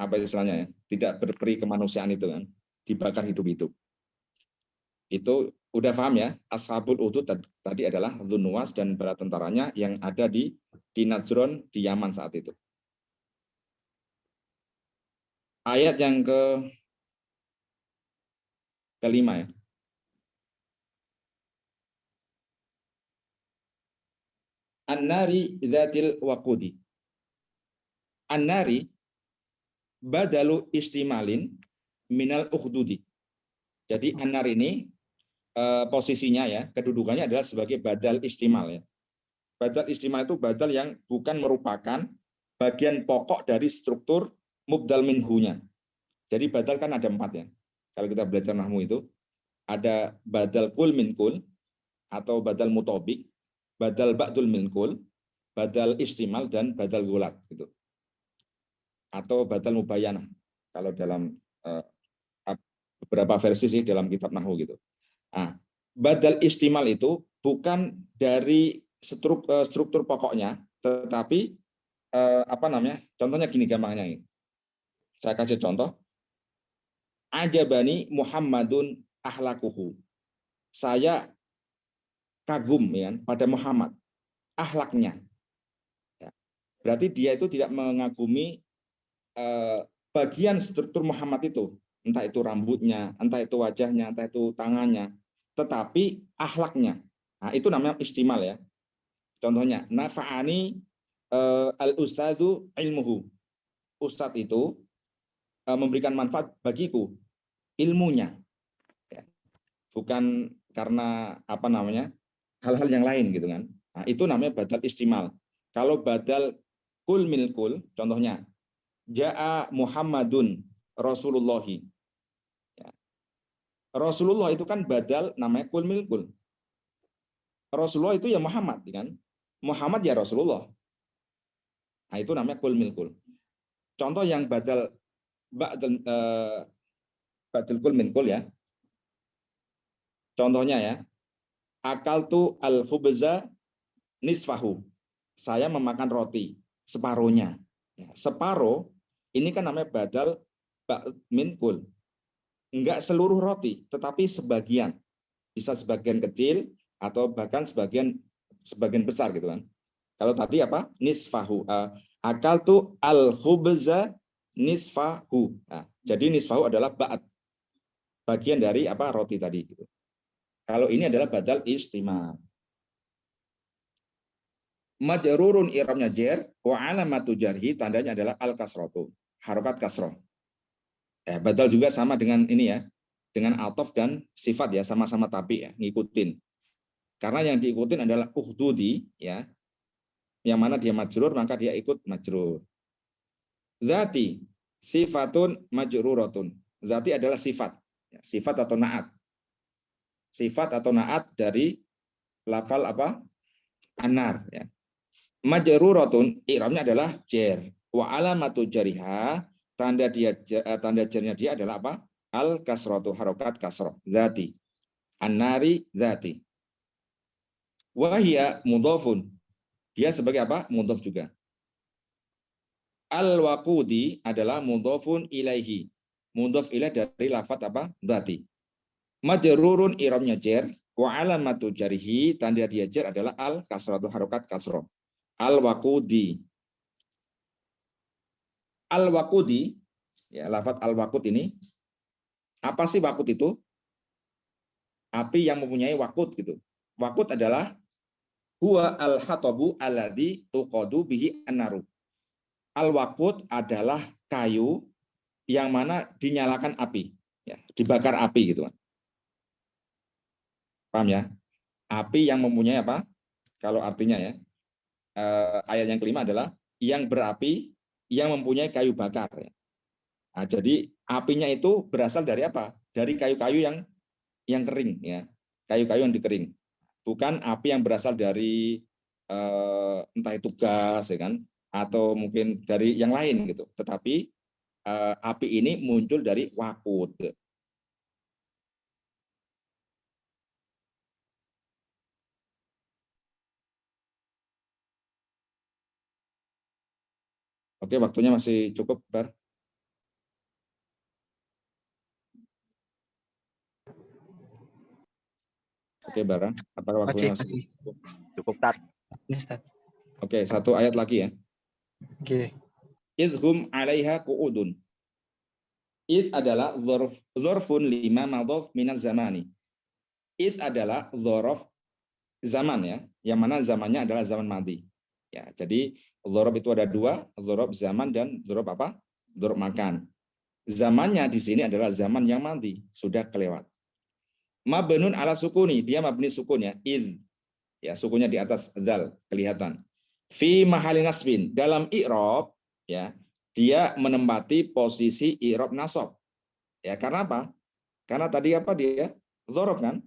istilahnya ya, tidak berperi kemanusiaan itu kan, dibakar hidup-hidup. Itu Udah paham ya? Ashabul Ukhdud tadi adalah Dzunnuwas dan bala tentaranya yang ada di Najron di Yaman saat itu. Ayat yang kelima ya. An-nari dzatil waqudi. An-nari badalu istimalin minal ukhdudi. Jadi an-nar ini posisinya ya, kedudukannya adalah sebagai badal istimal ya. Badal istimal itu badal yang bukan merupakan bagian pokok dari struktur mubdal minhunya. Jadi badal kan ada 4 ya. Kalau kita belajar nahwu itu ada badal kul min kul atau badal mutobik, badal ba'dul min kul, badal istimal dan badal gulat gitu. Atau badal mubayyanah kalau dalam beberapa versi sih dalam kitab nahwu gitu. Nah, badal istimal itu bukan dari struktur pokoknya, tetapi apa namanya? Contohnya gini gampangnya ini. Saya kasih contoh. Ajabani Muhammadun ahlakuhu. Saya kagum ya pada Muhammad, ahlaknya. Ya. Berarti dia itu tidak mengagumi bagian struktur Muhammad itu, entah itu rambutnya, entah itu wajahnya, entah itu tangannya, tetapi ahlaknya. Nah, itu namanya istimal ya. Contohnya, nafa'ani al-ustadzu ilmuhu. Ustadz itu memberikan manfaat bagiku ilmunya. Ya. Bukan karena apa namanya hal-hal yang lain gitu kan. Nah, itu namanya badal istimal. Kalau badal kul mil kul, contohnya Ja'a Muhammadun Rasulullahi. Ya. Rasulullah itu kan badal namanya kul mil kul. Rasulullah itu ya Muhammad kan. Muhammad ya Rasulullah. Nah, itu namanya kul mil kul. Contoh yang badal badal kul min kul ya. Contohnya ya. Akaltu al-khubza nisfahu. Saya memakan roti separuhnya. Ya, separuh ini kan namanya badal min kul. Enggak seluruh roti, tetapi sebagian. Bisa sebagian kecil atau bahkan sebagian besar gitu kan. Kalau tadi apa? Nisfahu. Akaltu al-khubza nisfahu. Nah, jadi nisfahu adalah ba'at. Bagian dari apa? Roti tadi gitu. Kalau ini adalah badal istimal. Majrurun i'rabnya jar wa alamatu jarhi tandanya adalah al-kasratu. Harokat kasroh. Badal juga sama dengan ini ya. Dengan atof dan sifat ya, sama-sama tabi ya, ngikutin. Karena yang diikutin adalah ukhdudi ya. Yang mana dia majrur maka dia ikut majrur. Zati sifatun majruratun. Zati adalah sifat. Ya, sifat atau naat. Sifat atau naat dari lafal apa? Anar ya. Majruratun i'rabnya adalah jar. Wa alamatu jariha tanda jarnya dia adalah apa? Al kasratu harokat kasroh. Zati. An-nari zati. Wahia mudhafun. Dia sebagai apa? Mudhaf juga. Al-waqudi adalah mudhafun ilaihi. Mudhaf ilaih dari lafaz apa? Dzati. Majrurun i'rabnya jar wa alamatu jarihi tanda dia jar adalah al kasratu harokat kasroh. Al-waqudi. Al-waqudi ya lafaz al-waqud ini apa sih waqud itu? Api yang mempunyai waqud gitu. Waqud adalah huwa al-hatabu alladzi tuqadu bihi an-naru. Al-waqud adalah kayu yang mana dinyalakan api, ya, dibakar api gitu kan. Paham ya? Api yang mempunyai apa? Kalau artinya ya, ayat yang kelima adalah yang berapi yang mempunyai kayu bakar. Ya. Nah, jadi apinya itu berasal dari apa? Dari kayu-kayu yang kering, ya, kayu-kayu yang dikering. Bukan api yang berasal dari entah itu gas, ya kan, atau mungkin dari yang lain gitu. Tetapi api ini muncul dari waqud. Oke, waktunya masih cukup, Bar. Oke, Bara. Apakah waktunya Masih. Cukup, Tat. Ya, Ustaz. Oke, satu ayat lagi ya. Oke. Idhum 'alaiha qu'udun. Id adalah dzarfun lima madhaf minaz zamani. Id adalah dzaraf zaman ya, yang mana zamannya adalah zaman madhi. Ya, jadi dzaraf itu ada dua, dzaraf zaman dan dzaraf apa? Dzaraf makan. Zamannya di sini adalah zaman yang madhi, sudah kelewat. Mabnun ala sukuni, dia mabni sukun ya, id. Ya, sukunya di atas dal kelihatan. Fi mahali nasbin, dalam i'rab ya, dia menempati posisi i'rab nasab. Ya, karena apa? Karena tadi apa dia? Dzaraf kan?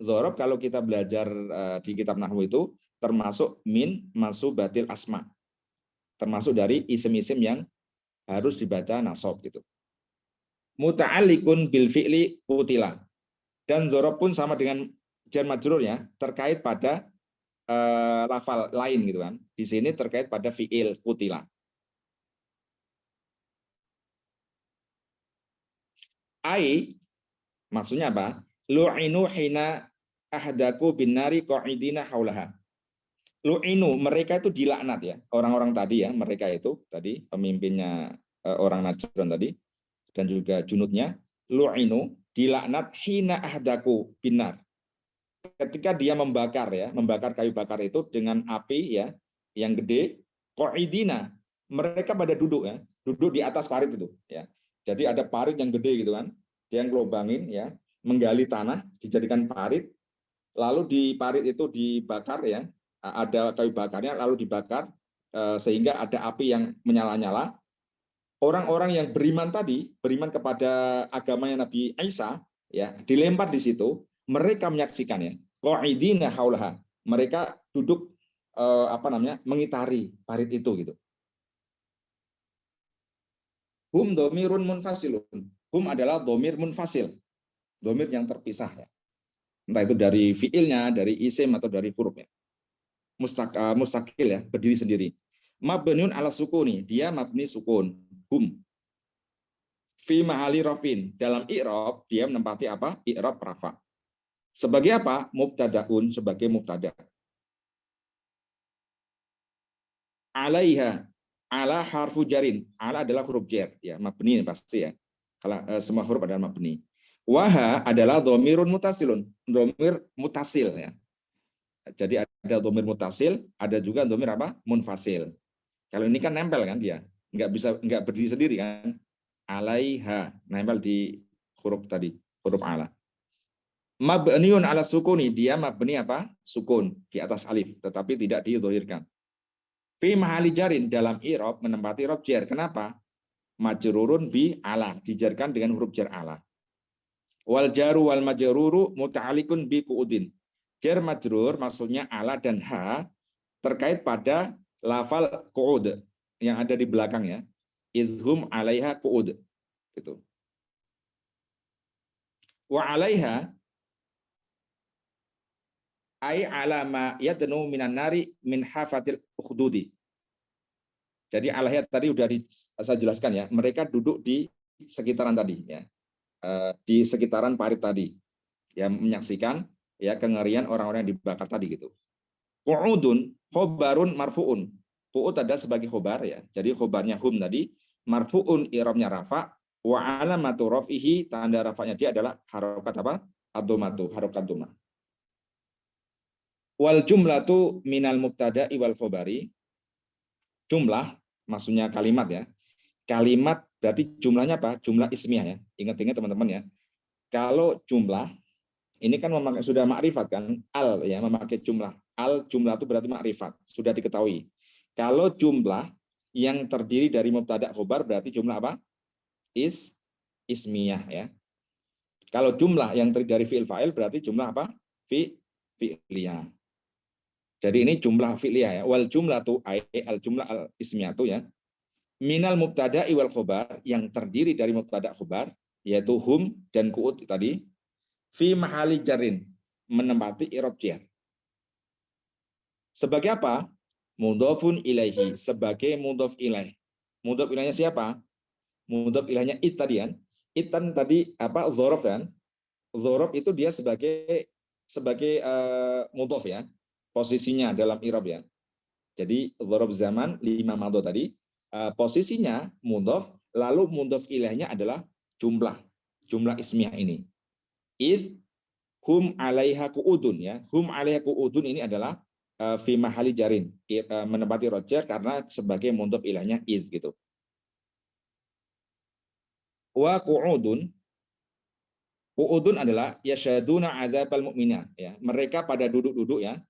Dzaraf kalau kita belajar di kitab nahwu itu termasuk min masubatil asma. Termasuk dari isim-isim yang harus dibaca nasab gitu. Muta'alliqun bil fi'li qutila. Dan dzaraf pun sama dengan jar majrur ya, terkait pada lafal lain gitu kan. Di sini terkait pada fi'il qutila. Ai maksudnya apa? Lu'inu hina ahdaku bin nari qa'idina haulaha. Lu'inu, mereka itu dilaknat ya. Orang-orang tadi ya, mereka itu tadi pemimpinnya orang Najran tadi dan juga junudnya, lu'inu dilaknat hina ahdaku bin nar. Ketika dia membakar ya, membakar kayu bakar itu dengan api ya, yang gede, qa'idina, mereka pada duduk ya, duduk di atas parit itu ya. Jadi ada parit yang gede gitu kan, dia ngelobangin ya, menggali tanah, dijadikan parit, lalu di parit itu dibakar ya, ada kayu bakarnya, lalu dibakar sehingga ada api yang menyala-nyala. Orang-orang yang beriman tadi, beriman kepada agamanya Nabi Isa, ya dilempar di situ, mereka menyaksikan ya, qa'idina haulaha, mereka duduk mengitari parit itu gitu. Hum domirun munfasilun. Hum adalah domir munfasil, domir yang terpisah ya. Entah itu dari fiilnya, dari isim atau dari hurufnya. Mustaqil ya, berdiri sendiri. Mabniun ala sukuni, dia mabni sukun. Hum. Fi mahali rafin, dalam i'rab dia menempati apa? I'rab rafa. Sebagai apa? Mubtadaun, sebagai mubtada. Alaiha, ala harfu jarin. Ala adalah huruf jar ya, mabni pasti ya. Kalau semua huruf adalah mabni. Waha adalah domirun mutasilun, domir mutasil ya. Jadi ada domir mutasil, ada juga domir apa? Munfasil. Kalau ini kan nempel kan dia, nggak berdiri sendiri kan. Alaiha, nempel di huruf tadi, huruf ala. Mabniun ala sukuni, dia mabni apa? Sukun di atas alif, tetapi tidak didhahirkan. Fi mahali jarin, dalam i'rab menempati huruf jar. Kenapa? Majrurun bi ala, dijarkan dengan huruf jar ala. Wal jaru wal majruru muta'alliqun bi qu'udin. Jar majrur maksudnya ala dan ha terkait pada lafal qu'ud yang ada di belakang ya. Idhum 'alaiha qu'ud gitu. Wa 'alaiha ai alama yadnu minan nari min hafatil ukhdudi. Jadi alaiha tadi sudah saya jelaskan ya, mereka duduk di sekitaran tadi ya. Di sekitaran parit tadi yang menyaksikan ya kengerian orang-orang yang dibakar tadi gitu. Qu'udun khobarun marfuun. Qu'ud ada sebagai khobar ya. Jadi khobarnya hum tadi marfuun i'rabnya rafa wa alamatu rafihi, tanda rafanya dia adalah harokat apa? Ad-dhammatu, harokat dhammah. Wal jumlatu minal mubtada'i wal khobari. Jumlah maksudnya kalimat ya. Kalimat berarti jumlahnya apa? Jumlah ismiyah ya. Ingat-ingat teman-teman ya. Kalau jumlah ini kan memakai sudah makrifat kan, al ya, memakai jumlah. Al jumlah itu berarti makrifat, sudah diketahui. Kalau jumlah yang terdiri dari mubtada khobar berarti jumlah apa? Ismiyah ya. Kalau jumlah yang terdiri dari fi'il fa'il berarti jumlah apa? Fi'liyah. Jadi ini jumlah fi'liyah ya. Wal jumlatu al jumlah al ismiyatu ya. Minal mubtada'i wal khobar, yang terdiri dari mubtada khobar yaitu hum dan qu'ud tadi. Fi mahali jarin, menempati i'rab jar. Sebagai apa? Mudhofun ilaihi, sebagai mudhof ilaih. Mudhof ilaihnya siapa? Mudhof ilaihnya it tadi kan. It tadi apa? Dzaraf kan. Dzaraf itu dia sebagai sebagai mudhof ya, posisinya dalam i'rab ya. Jadi dzaraf zaman 5 madho tadi, posisinya mudhof, lalu mudhof ilaihnya adalah jumlah ismiyah ini. Id hum 'alaiha qu'udun ya. Hum 'alaiha qu'udun ini adalah fi mahali jarin, menempati rojer karena sebagai mudhof ilaihnya id gitu. Wa qu'udun adalah yasyaduna adzabal mu'minah ya. Mereka pada duduk-duduk ya.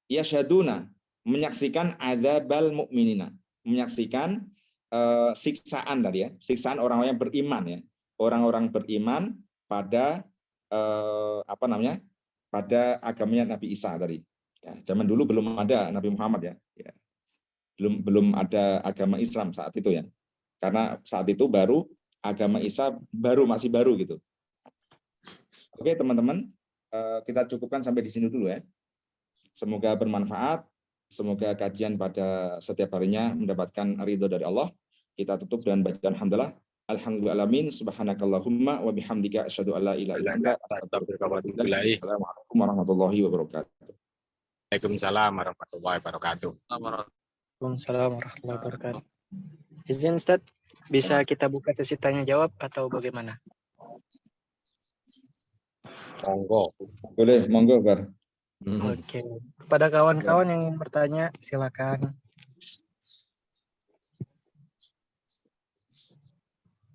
Yasyaduna menyaksikan adzabal mu'minina, menyaksikan siksaan tadi ya, siksaan orang-orang yang beriman ya. Orang-orang beriman pada pada agamanya Nabi Isa tadi. Ya, zaman dulu belum ada Nabi Muhammad ya. Belum ada agama Islam saat itu ya. Karena saat itu baru agama Isa masih baru gitu. Oke teman-teman, kita cukupkan sampai di sini dulu ya. Semoga bermanfaat, semoga kajian pada setiap harinya mendapatkan ridho dari Allah. Kita tutup dengan bacaan alhamdulillah. Alhamdulillahalamin, subhanakallahumma wa bihamdika asyhadu an la ilaha illa anta astaghfiruka wa atubu ilaik. Assalamualaikum warahmatullahi wabarakatuh. Waalaikumsalam warahmatullahi wabarakatuh. Waalaikumsalam warahmatullahi wabarakatuh. Izin Ustaz, bisa kita buka sesi tanya jawab atau bagaimana? Monggo. Boleh, monggo Bar. Oke. Kepada kawan-kawan yang ingin bertanya, silakan.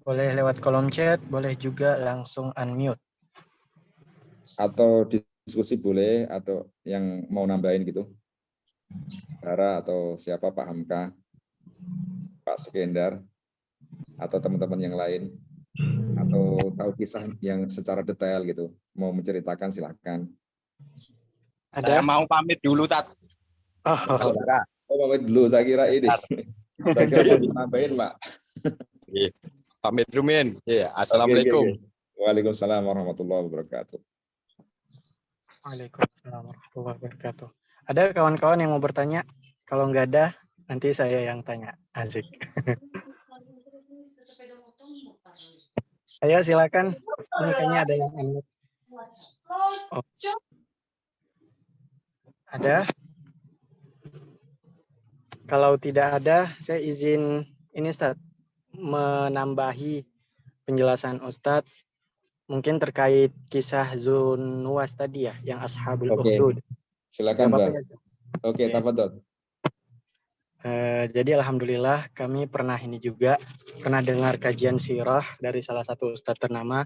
Boleh lewat kolom chat, boleh juga langsung unmute. Atau diskusi boleh, atau yang mau nambahin gitu. Bara atau siapa, Pak Hamka, Pak Sekendar, atau teman-teman yang lain, atau tahu kisah yang secara detail gitu, mau menceritakan silakan. Saya mau pamit dulu, Tat. Saudara. Oh, pamit dulu, saya kira ini. Saya kira mau nambahin, Pak. Pamit Rumin. Ya, assalamualaikum. Waalaikumsalam warahmatullahi wabarakatuh. Waalaikumsalam warahmatullahi wabarakatuh. Ada kawan-kawan yang mau bertanya? Kalau nggak ada, nanti saya yang tanya. Asik. Ayo silakan. Ini kayaknya ada yang unmute. Oh. Ada? Kalau tidak ada, saya izin ini Ustaz, menambahi penjelasan Ustadz mungkin terkait kisah Zunuwas tadi ya, yang Ashabul Ukhdud. Silakan, Bang. Oke, tafadhol. Jadi alhamdulillah kami pernah dengar kajian sirah dari salah satu Ustadz ternama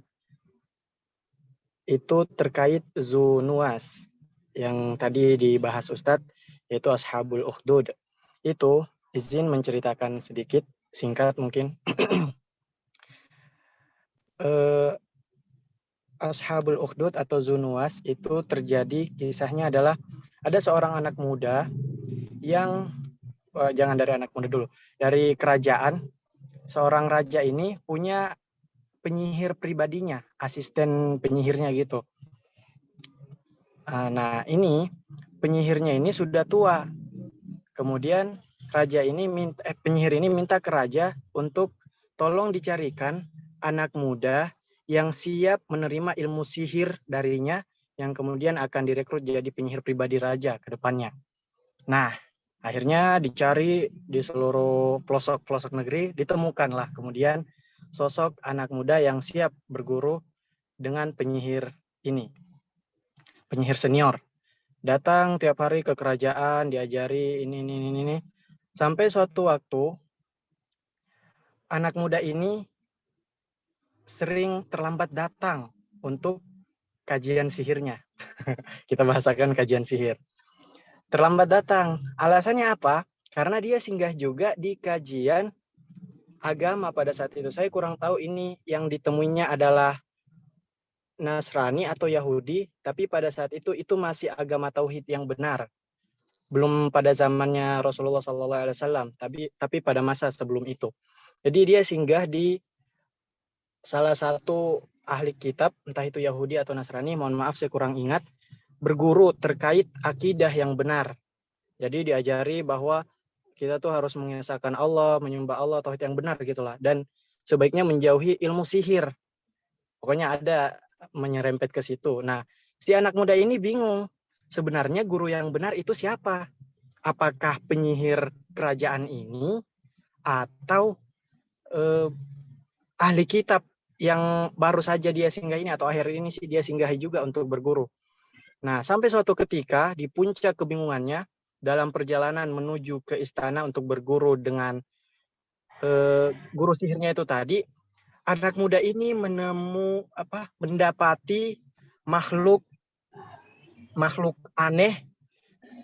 itu terkait Zunuwas yang tadi dibahas Ustadz, yaitu Ashabul Ukhdud. Itu izin menceritakan sedikit singkat mungkin. Ashabul Ukhdud atau Zunuwas itu terjadi, kisahnya adalah ada seorang anak muda yang jangan dari anak muda dulu, dari kerajaan. Seorang raja ini punya penyihir pribadinya, asisten penyihirnya gitu. Nah, ini penyihirnya ini sudah tua. Kemudian penyihir ini minta ke raja untuk tolong dicarikan anak muda yang siap menerima ilmu sihir darinya, yang kemudian akan direkrut jadi penyihir pribadi raja ke depannya. Nah, akhirnya dicari di seluruh pelosok-pelosok negeri, ditemukanlah kemudian sosok anak muda yang siap berguru dengan penyihir ini, penyihir senior. Datang tiap hari ke kerajaan, diajari ini. Sampai suatu waktu, anak muda ini sering terlambat datang untuk kajian sihirnya. Kita bahasakan kajian sihir. Terlambat datang. Alasannya apa? Karena dia singgah juga di kajian agama pada saat itu. Saya kurang tahu ini yang ditemuinya adalah Nasrani atau Yahudi, tapi pada saat itu masih agama tauhid yang benar. Belum pada zamannya Rasulullah SAW, tapi pada masa sebelum itu. Jadi dia singgah di salah satu ahli kitab, entah itu Yahudi atau Nasrani, mohon maaf saya kurang ingat, berguru terkait akidah yang benar. Jadi diajari bahwa kita tuh harus mengesahkan Allah, menyembah Allah, tauhid yang benar gitulah. Dan sebaiknya menjauhi ilmu sihir. Pokoknya ada menyerempet ke situ. Nah, Si anak muda ini bingung. Sebenarnya guru yang benar itu siapa? Apakah penyihir kerajaan ini atau ahli kitab yang baru saja dia singgah ini, atau akhir ini sih dia singgahi juga untuk berguru. Nah, sampai suatu ketika di puncak kebingungannya dalam perjalanan menuju ke istana untuk berguru dengan guru sihirnya itu tadi, anak muda ini mendapati makhluk aneh.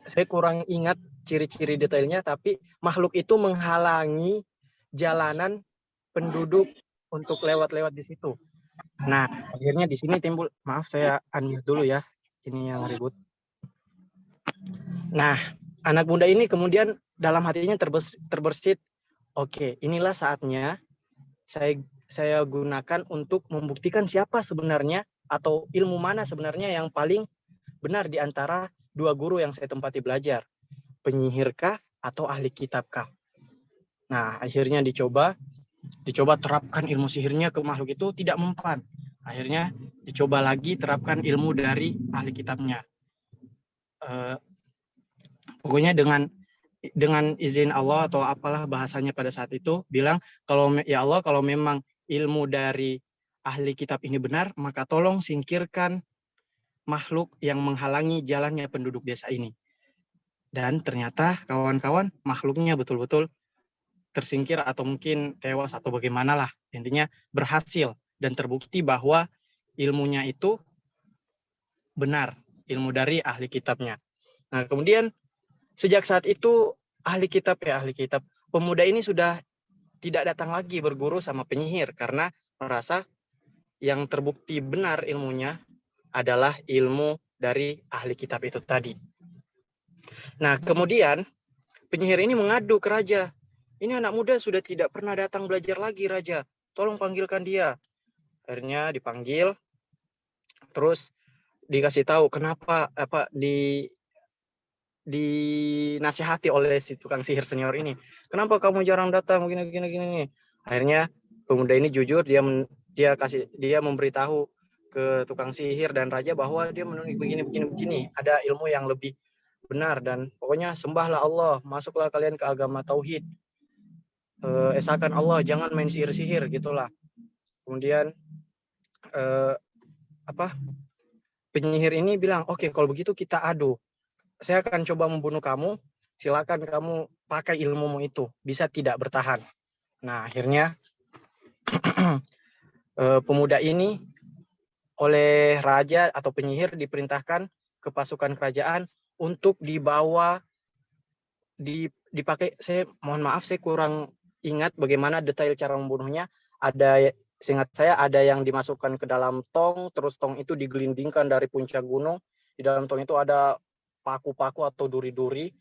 Saya kurang ingat ciri-ciri detailnya, tapi makhluk itu menghalangi jalanan penduduk untuk lewat-lewat di situ. Nah, akhirnya di sini timbul, maaf saya unmute dulu ya, ini yang ribut. Nah, anak muda ini kemudian dalam hatinya terbersit, oke, inilah saatnya saya gunakan untuk membuktikan siapa sebenarnya atau ilmu mana sebenarnya yang paling benar di antara dua guru yang saya tempati belajar, penyihirkah atau ahli kitabkah. Nah, akhirnya dicoba terapkan ilmu sihirnya ke makhluk itu, tidak mempan. Akhirnya dicoba lagi terapkan ilmu dari ahli kitabnya. Pokoknya dengan izin Allah atau apalah bahasanya pada saat itu, bilang, ya Allah, kalau memang ilmu dari ahli kitab ini benar, maka tolong singkirkan makhluk yang menghalangi jalannya penduduk desa ini. Dan ternyata kawan-kawan, makhluknya betul-betul tersingkir atau mungkin tewas atau bagaimanalah, intinya berhasil dan terbukti bahwa ilmunya itu benar, ilmu dari ahli kitabnya. Nah, kemudian sejak saat itu ahli kitab, pemuda ini sudah tidak datang lagi berguru sama penyihir karena merasa yang terbukti benar ilmunya adalah ilmu dari ahli kitab itu tadi. Nah, kemudian penyihir ini mengadu ke raja. Ini anak muda sudah tidak pernah datang belajar lagi, Raja. Tolong panggilkan dia. Akhirnya dipanggil, terus dikasih tahu kenapa dinasihati oleh si tukang sihir senior ini. Kenapa kamu jarang datang begini. Akhirnya pemuda ini jujur, dia memberitahu ke tukang sihir dan raja bahwa dia menunjuk begini. Ada ilmu yang lebih benar dan pokoknya sembahlah Allah, masuklah kalian ke agama tauhid. Esakan Allah, jangan main sihir-sihir gitulah. Kemudian penyihir ini bilang, oke, kalau begitu kita adu. Saya akan coba membunuh kamu, silakan kamu pakai ilmumu itu, bisa tidak bertahan. Nah, akhirnya pemuda ini oleh raja atau penyihir diperintahkan ke pasukan kerajaan untuk dibawa, dipakai, saya mohon maaf, saya kurang ingat bagaimana detail cara membunuhnya. Seingat saya ada yang dimasukkan ke dalam tong, terus tong itu digelindingkan dari puncak gunung. Di dalam tong itu ada paku-paku atau duri-duri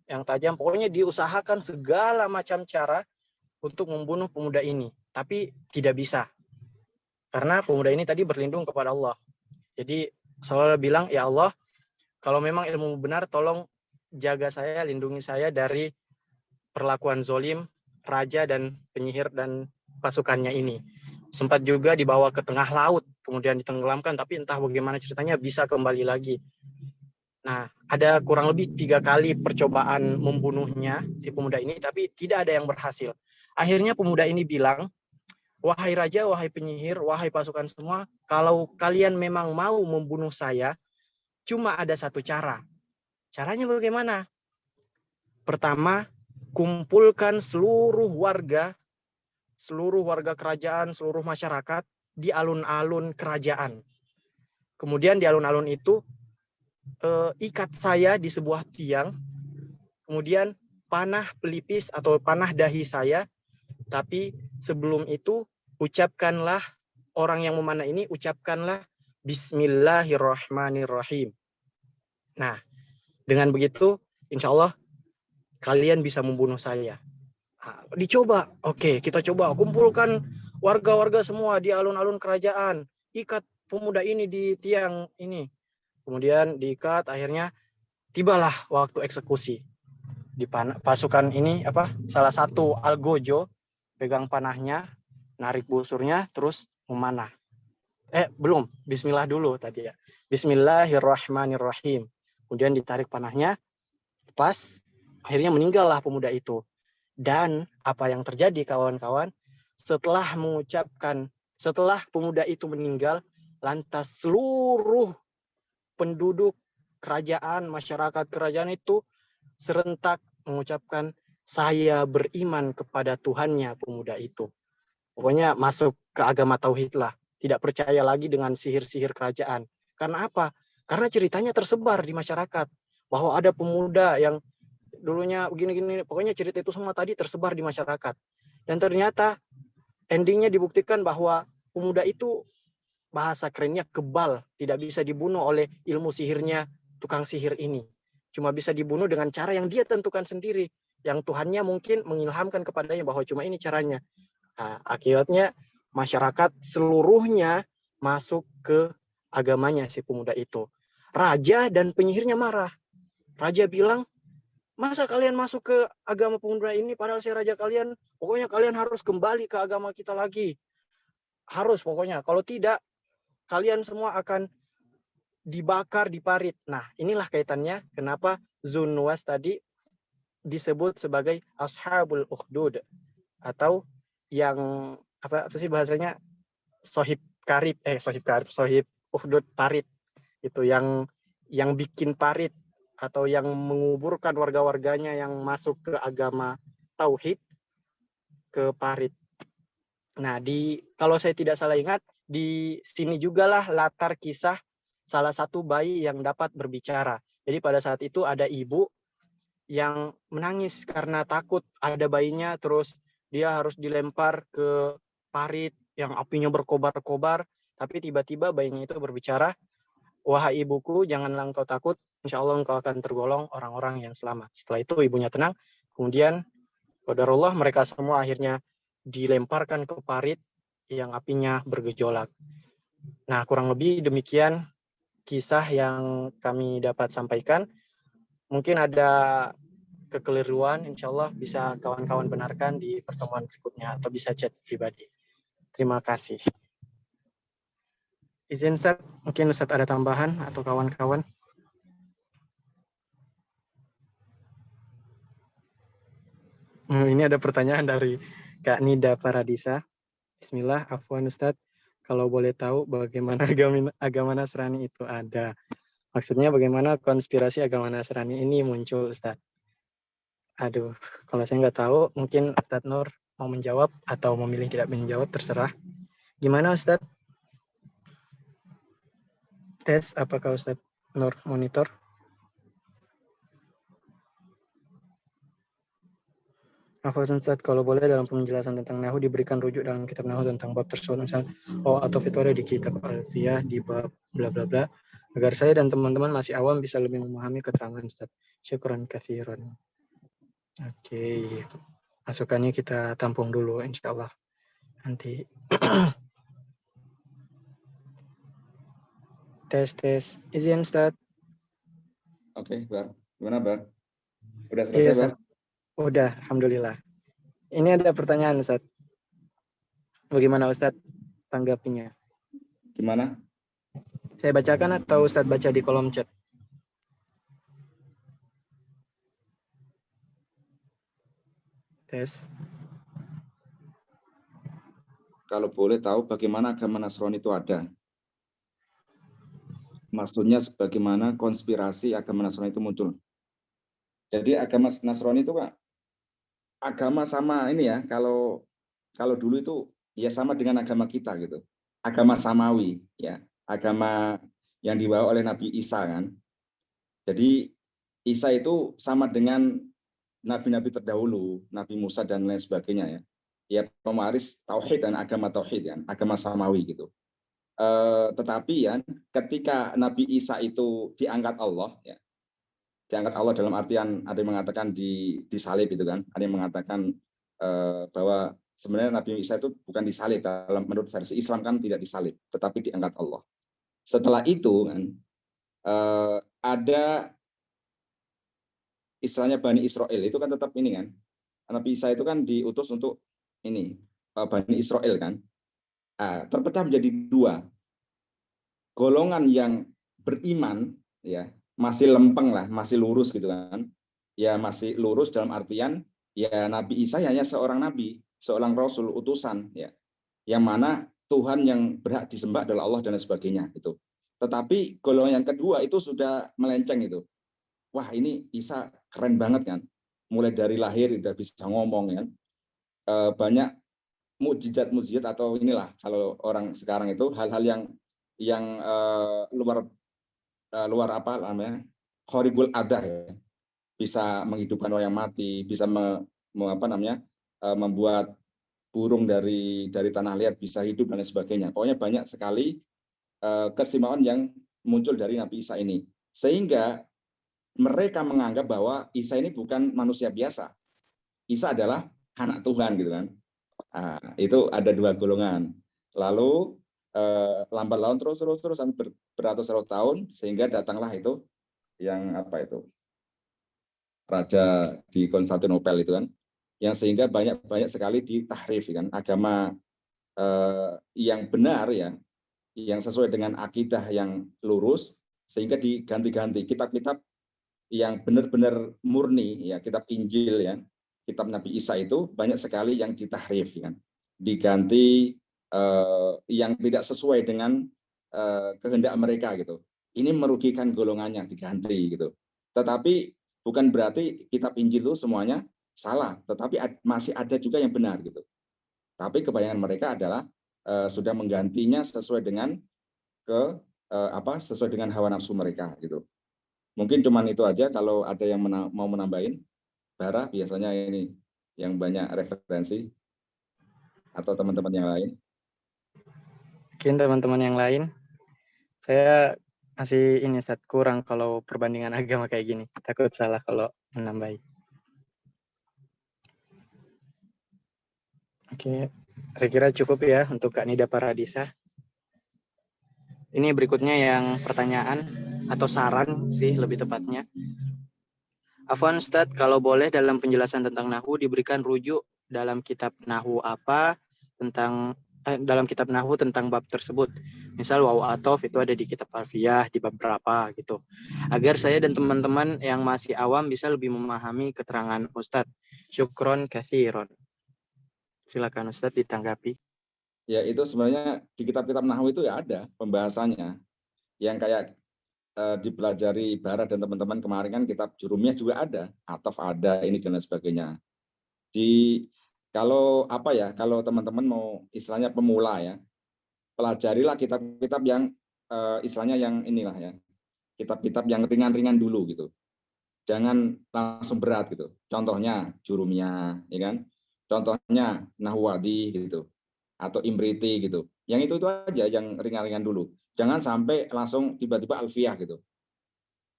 yang tajam. Pokoknya diusahakan segala macam cara untuk membunuh pemuda ini, tapi tidak bisa. Karena pemuda ini tadi berlindung kepada Allah. Jadi selalu bilang, ya Allah, kalau memang ilmu benar, tolong jaga saya, lindungi saya dari perlakuan zolim raja dan penyihir dan pasukannya ini. Sempat juga dibawa ke tengah laut, kemudian ditenggelamkan, tapi entah bagaimana ceritanya bisa kembali lagi. Nah, ada kurang lebih 3 kali percobaan membunuhnya si pemuda ini, tapi tidak ada yang berhasil. Akhirnya pemuda ini bilang, wahai raja, wahai penyihir, wahai pasukan semua, kalau kalian memang mau membunuh saya, cuma ada satu cara. Caranya bagaimana? Pertama, kumpulkan seluruh warga kerajaan, seluruh masyarakat di alun-alun kerajaan. Kemudian di alun-alun itu ikat saya di sebuah tiang, kemudian panah pelipis atau panah dahi saya, tapi sebelum itu ucapkanlah, orang yang memanah ini ucapkanlah Bismillahirrahmanirrahim. Nah, dengan begitu insya Allah kalian bisa membunuh saya. Dicoba, oke, kita coba kumpulkan warga-warga semua di alun-alun kerajaan, ikat pemuda ini di tiang ini, kemudian diikat. Akhirnya tibalah waktu eksekusi. Di pasukan ini salah satu algojo pegang panahnya, narik busurnya, terus memanah. Belum, bismillah dulu tadi ya. Bismillahirrahmanirrahim. Kemudian ditarik panahnya, pas akhirnya meninggallah pemuda itu. Dan apa yang terjadi kawan-kawan, setelah pemuda itu meninggal, lantas seluruh penduduk kerajaan, masyarakat kerajaan itu serentak mengucapkan, saya beriman kepada Tuhannya pemuda itu. Pokoknya masuk ke agama tauhid lah. Tidak percaya lagi dengan sihir-sihir kerajaan. Karena apa? Karena ceritanya tersebar di masyarakat. Bahwa ada pemuda yang dulunya begini-gini. Pokoknya cerita itu semua tadi tersebar di masyarakat. Dan ternyata endingnya dibuktikan bahwa pemuda itu bahasa kerennya kebal. Tidak bisa dibunuh oleh ilmu sihirnya tukang sihir ini. Cuma bisa dibunuh dengan cara yang dia tentukan sendiri. Yang Tuhannya mungkin mengilhamkan kepadanya bahwa cuma ini caranya. Nah, akibatnya masyarakat seluruhnya masuk ke agamanya si pemuda itu. Raja dan penyihirnya marah. Raja bilang, masa kalian masuk ke agama pemuda ini padahal saya raja kalian? Pokoknya kalian harus kembali ke agama kita lagi. Harus pokoknya. Kalau tidak, kalian semua akan dibakar di parit. Nah, inilah kaitannya kenapa Zunnuwas tadi disebut sebagai Ashabul Ukhdud, atau yang apa sih bahasanya, sohib ukhdud parit, itu yang bikin parit atau yang menguburkan warga-warganya yang masuk ke agama tauhid ke parit. Nah, kalau saya tidak salah ingat, di sini jugalah latar kisah salah satu bayi yang dapat berbicara. Jadi pada saat itu ada ibu yang menangis karena takut ada bayinya, terus dia harus dilempar ke parit yang apinya berkobar-kobar, tapi tiba-tiba bayinya itu berbicara, wahai ibuku, janganlah engkau takut, insya Allah engkau akan tergolong orang-orang yang selamat. Setelah itu ibunya tenang, kemudian qadarullah mereka semua akhirnya dilemparkan ke parit yang apinya bergejolak. Nah, kurang lebih demikian kisah yang kami dapat sampaikan. Mungkin ada kekeliruan, insya Allah bisa kawan-kawan benarkan di pertemuan berikutnya atau bisa chat pribadi. Terima kasih. Izin Ustaz, mungkin Ustaz ada tambahan atau kawan-kawan? Ini ada pertanyaan dari Kak Nida Paradisa. Bismillah, afwan Ustaz. Kalau boleh tahu bagaimana agama Nasrani itu ada? Maksudnya bagaimana konspirasi agama Nasrani ini muncul, Ustaz? Aduh, kalau saya nggak tahu, mungkin Ustaz Nur mau menjawab atau memilih tidak menjawab, terserah. Gimana Ustaz? Tes, apakah Ustaz Nur monitor? Afwan Ustaz, kalau boleh dalam penjelasan tentang Nahu diberikan rujuk dalam kitab Nahu tentang bab tersebut, misal atau fitwah di kitab Alfiyah di bab bla bla bla, agar saya dan teman-teman masih awam bisa lebih memahami keterangan Ustaz. Syukran katsiran. Oke, masukannya kita tampung dulu insya Allah. Nanti tes izin Ustaz. Oke, Bar. Gimana, Bar? Udah selesai, Bar? Udah, alhamdulillah. Ini ada pertanyaan, Ustaz. Bagaimana Ustaz tanggapinya? Gimana? Saya bacakan atau Ustaz baca di kolom chat? Tes. Kalau boleh tahu bagaimana agama Nasrani itu ada? Maksudnya bagaimana konspirasi agama Nasrani itu muncul? Jadi agama Nasrani itu, Pak, agama sama ini ya, kalau dulu itu ya sama dengan agama kita gitu. Agama samawi ya, agama yang dibawa oleh Nabi Isa kan. Jadi Isa itu sama dengan nabi-nabi terdahulu, Nabi Musa dan lain sebagainya ya. Ya pewaris tauhid dan agama tauhid kan, agama samawi gitu. Tetapi ya ketika Nabi Isa itu diangkat Allah ya. Diangkat Allah dalam artian ada yang mengatakan disalib itu kan, ada yang mengatakan bahwa sebenarnya Nabi Isa itu bukan disalib, dalam menurut versi Islam kan tidak disalib, tetapi diangkat Allah. Setelah itu kan ada istilahnya Bani Israel itu kan tetap ini kan, Nabi Isa itu kan diutus untuk ini Bani Israel kan, terpecah menjadi dua. golongan yang beriman ya masih lempeng lah, masih lurus gitu kan. Ya masih lurus dalam artian ya Nabi Isa hanya seorang nabi, seorang rasul utusan ya. Yang mana Tuhan yang berhak disembah adalah Allah dan lain sebagainya itu. Tetapi golongan yang kedua itu sudah melenceng itu. Wah, ini Isa keren banget kan. Mulai dari lahir udah bisa ngomong ya. Banyak mukjizat atau inilah kalau orang sekarang itu hal-hal yang luar apa namanya? Horibul adah ya. Bisa menghidupkan orang yang mati, bisa membuat burung dari tanah liat bisa hidup dan lain sebagainya. Pokoknya banyak sekali keistimewaan yang muncul dari Nabi Isa ini. Sehingga mereka menganggap bahwa Isa ini bukan manusia biasa. Isa adalah anak Tuhan gitu kan. Nah, itu ada dua golongan. Lalu lambat laun terus sampai beratus-ratus tahun sehingga datanglah itu yang apa itu raja di Konstantinopel itu kan, yang sehingga banyak sekali ditahrif kan agama yang benar ya, yang sesuai dengan akidah yang lurus, sehingga diganti-ganti kitab-kitab yang benar-benar murni ya, kitab Injil ya, kitab Nabi Isa itu banyak sekali yang ditahrif kan, diganti yang tidak sesuai dengan kehendak mereka gitu. Ini merugikan golongannya, diganti gitu. Tetapi bukan berarti kitab Injil itu semuanya salah, tetapi masih ada juga yang benar gitu. Tapi kebanyakan mereka adalah sudah menggantinya sesuai dengan sesuai dengan hawa nafsu mereka gitu. Mungkin cuman itu aja. Kalau ada yang mau menambahin, Bara biasanya ini yang banyak referensi atau teman-teman yang lain. Mungkin teman-teman yang lain, saya masih ini Ustaz, kurang kalau perbandingan agama kayak gini. Takut salah kalau menambahi. Oke, saya kira cukup ya untuk Kak Nida Paradisa. Ini berikutnya yang pertanyaan atau saran sih lebih tepatnya. Afwan Ustaz, kalau boleh dalam penjelasan tentang Nahwu diberikan rujuk dalam kitab Nahwu apa dalam kitab Nahwu tentang bab tersebut. Misal waw atof itu ada di kitab Alfiyah di bab berapa gitu. Agar saya dan teman-teman yang masih awam bisa lebih memahami keterangan Ustadz. Syukron katsiron. Silakan Ustadz ditanggapi. Ya itu sebenarnya di kitab-kitab Nahwu itu ya ada pembahasannya. Yang kayak dipelajari Barat dan teman-teman kemarin kan kitab Jurumiyah juga ada, atof ada, ini dan lain sebagainya. Kalau teman-teman mau istilahnya pemula ya, pelajarilah kitab-kitab yang istilahnya yang inilah ya, kitab-kitab yang ringan-ringan dulu gitu. Jangan langsung berat gitu. Contohnya Jurumiyah, ya kan? Contohnya Nahwadi gitu, atau Imriti gitu. Yang itu aja yang ringan-ringan dulu. Jangan sampai langsung tiba-tiba Alfiyah gitu.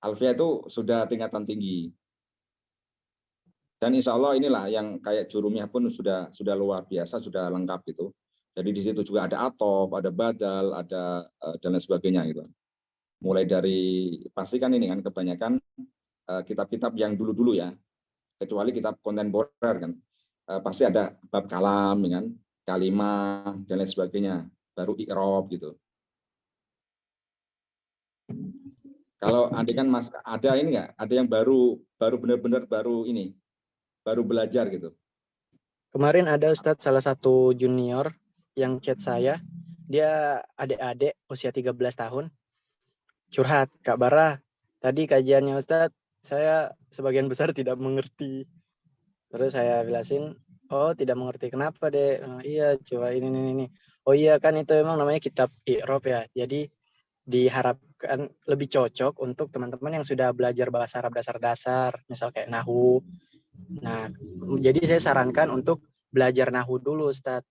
Alfiyah itu sudah tingkatan tinggi. Dan insya Allah inilah yang kayak Jurumiyah pun sudah luar biasa, sudah lengkap gitu. Jadi di situ juga ada atof, ada badal, ada dan lain sebagainya gitu. Mulai dari pasti kan ini kan kebanyakan kitab-kitab yang dulu-dulu ya, kecuali kitab kontemporer kan, pasti ada bab kalam, kan, kalimah dan lain sebagainya, baru i'rab gitu. Kalau Andi kan Mas ada ini nggak? Ada yang baru benar-benar baru belajar gitu. Kemarin ada Ustadz salah satu junior yang chat saya, dia adik-adik usia 13 tahun, curhat, Kak Bara, tadi kajiannya Ustadz, saya sebagian besar tidak mengerti. Terus saya jelasin, oh tidak mengerti, kenapa deh? Iya, coba ini. Oh iya kan itu emang namanya kitab i'rab ya, jadi diharapkan lebih cocok untuk teman-teman yang sudah belajar bahasa Arab dasar-dasar, misal kayak Nahwu. Nah, jadi saya sarankan untuk belajar Nahwu dulu, Ustadz.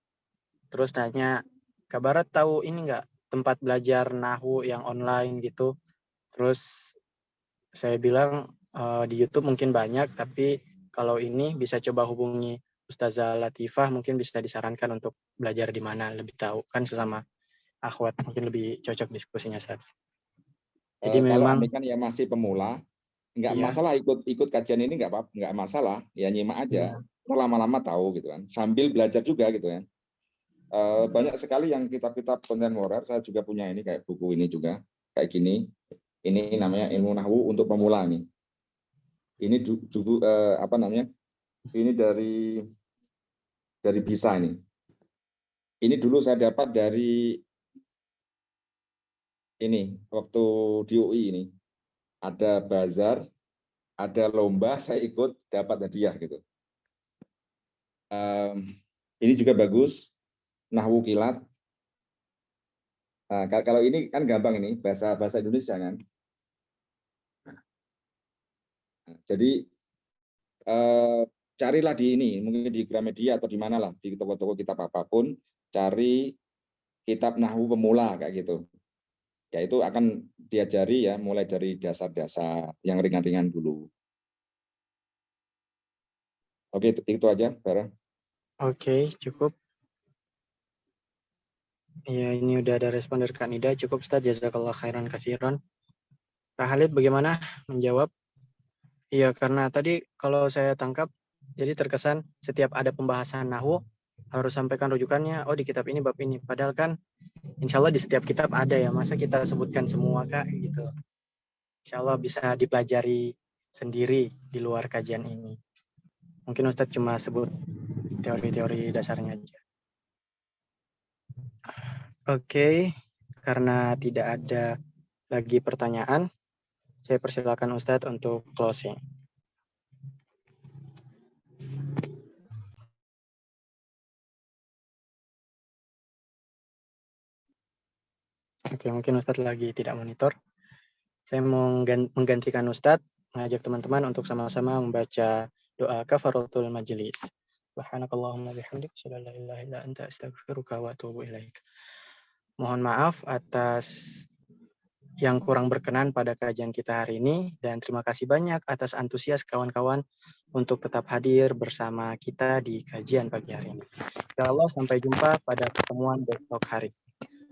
Terus nanya, Kak Barat tahu ini nggak tempat belajar Nahwu yang online gitu? Terus saya bilang di YouTube mungkin banyak, tapi kalau ini bisa coba hubungi Ustazah Latifah, mungkin bisa disarankan untuk belajar di mana, lebih tahu kan sesama akhwat, mungkin lebih cocok diskusinya, Ustaz. Jadi kalau memang Andi kan ya masih pemula, nggak iya, masalah ikut kajian ini, nggak masalah, ya nyimak aja. iya. Lama-lama tahu gitu kan, sambil belajar juga gitu kan. Banyak sekali yang kitab-kitab kontemporer. Saya juga punya ini kayak buku ini juga kayak gini. Ini namanya ilmu nahwu untuk pemula nih. Ini apa namanya? Ini dari BISA ini. Ini dulu saya dapat dari ini waktu di UI ini. Ada bazar, ada lomba, saya ikut dapat hadiah gitu. Ini juga bagus. Nahwu kilat. Nah, kalau ini kan gampang ini bahasa Indonesia kan. Jadi carilah di ini, mungkin di Gramedia atau di mana lah, di toko-toko kitab apapun, cari kitab nahwu pemula kayak gitu. Ya itu akan diajari ya, mulai dari dasar-dasar yang ringan-ringan dulu. Oke, itu aja, Bara. Oke, cukup. Ya, ini udah ada respon dari Kak Nida. Cukup, Ustaz. Jazakallah khairan katsiran. Kak Halid bagaimana menjawab? Iya, karena tadi kalau saya tangkap, jadi terkesan setiap ada pembahasan nahwu harus sampaikan rujukannya, oh di kitab ini bab ini. Padahal kan insya Allah di setiap kitab ada ya, masa kita sebutkan semua Kak gitu. Insya Allah bisa dipelajari sendiri di luar kajian ini. Mungkin Ustadz cuma sebut teori-teori dasarnya aja. Oke, karena tidak ada lagi pertanyaan, saya persilakan Ustadz untuk closing. Oke, mungkin Ustadz lagi tidak monitor. Saya mau menggantikan Ustadz, mengajak teman-teman untuk sama-sama membaca doa kafaratul majelis. Subhanakallahumma bihamdik, asyhadu an la ilaha illa anta, astaghfiruka wa atubu ilaik. Mohon maaf atas yang kurang berkenan pada kajian kita hari ini, dan terima kasih banyak atas antusias kawan-kawan untuk tetap hadir bersama kita di kajian pagi hari ini. Ya Allah, sampai jumpa pada pertemuan besok hari.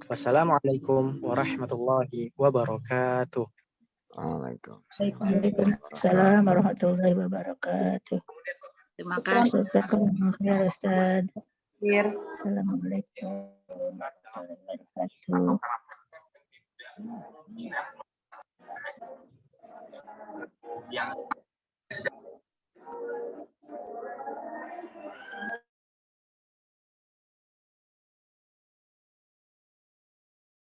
Wassalamualaikum warahmatullahi wabarakatuh. Waalaikumsalam warahmatullahi wabarakatuh. Terima kasih. Jazakallahu Ustaz. Assalamualaikum warahmatullahi wabarakatuh. Yang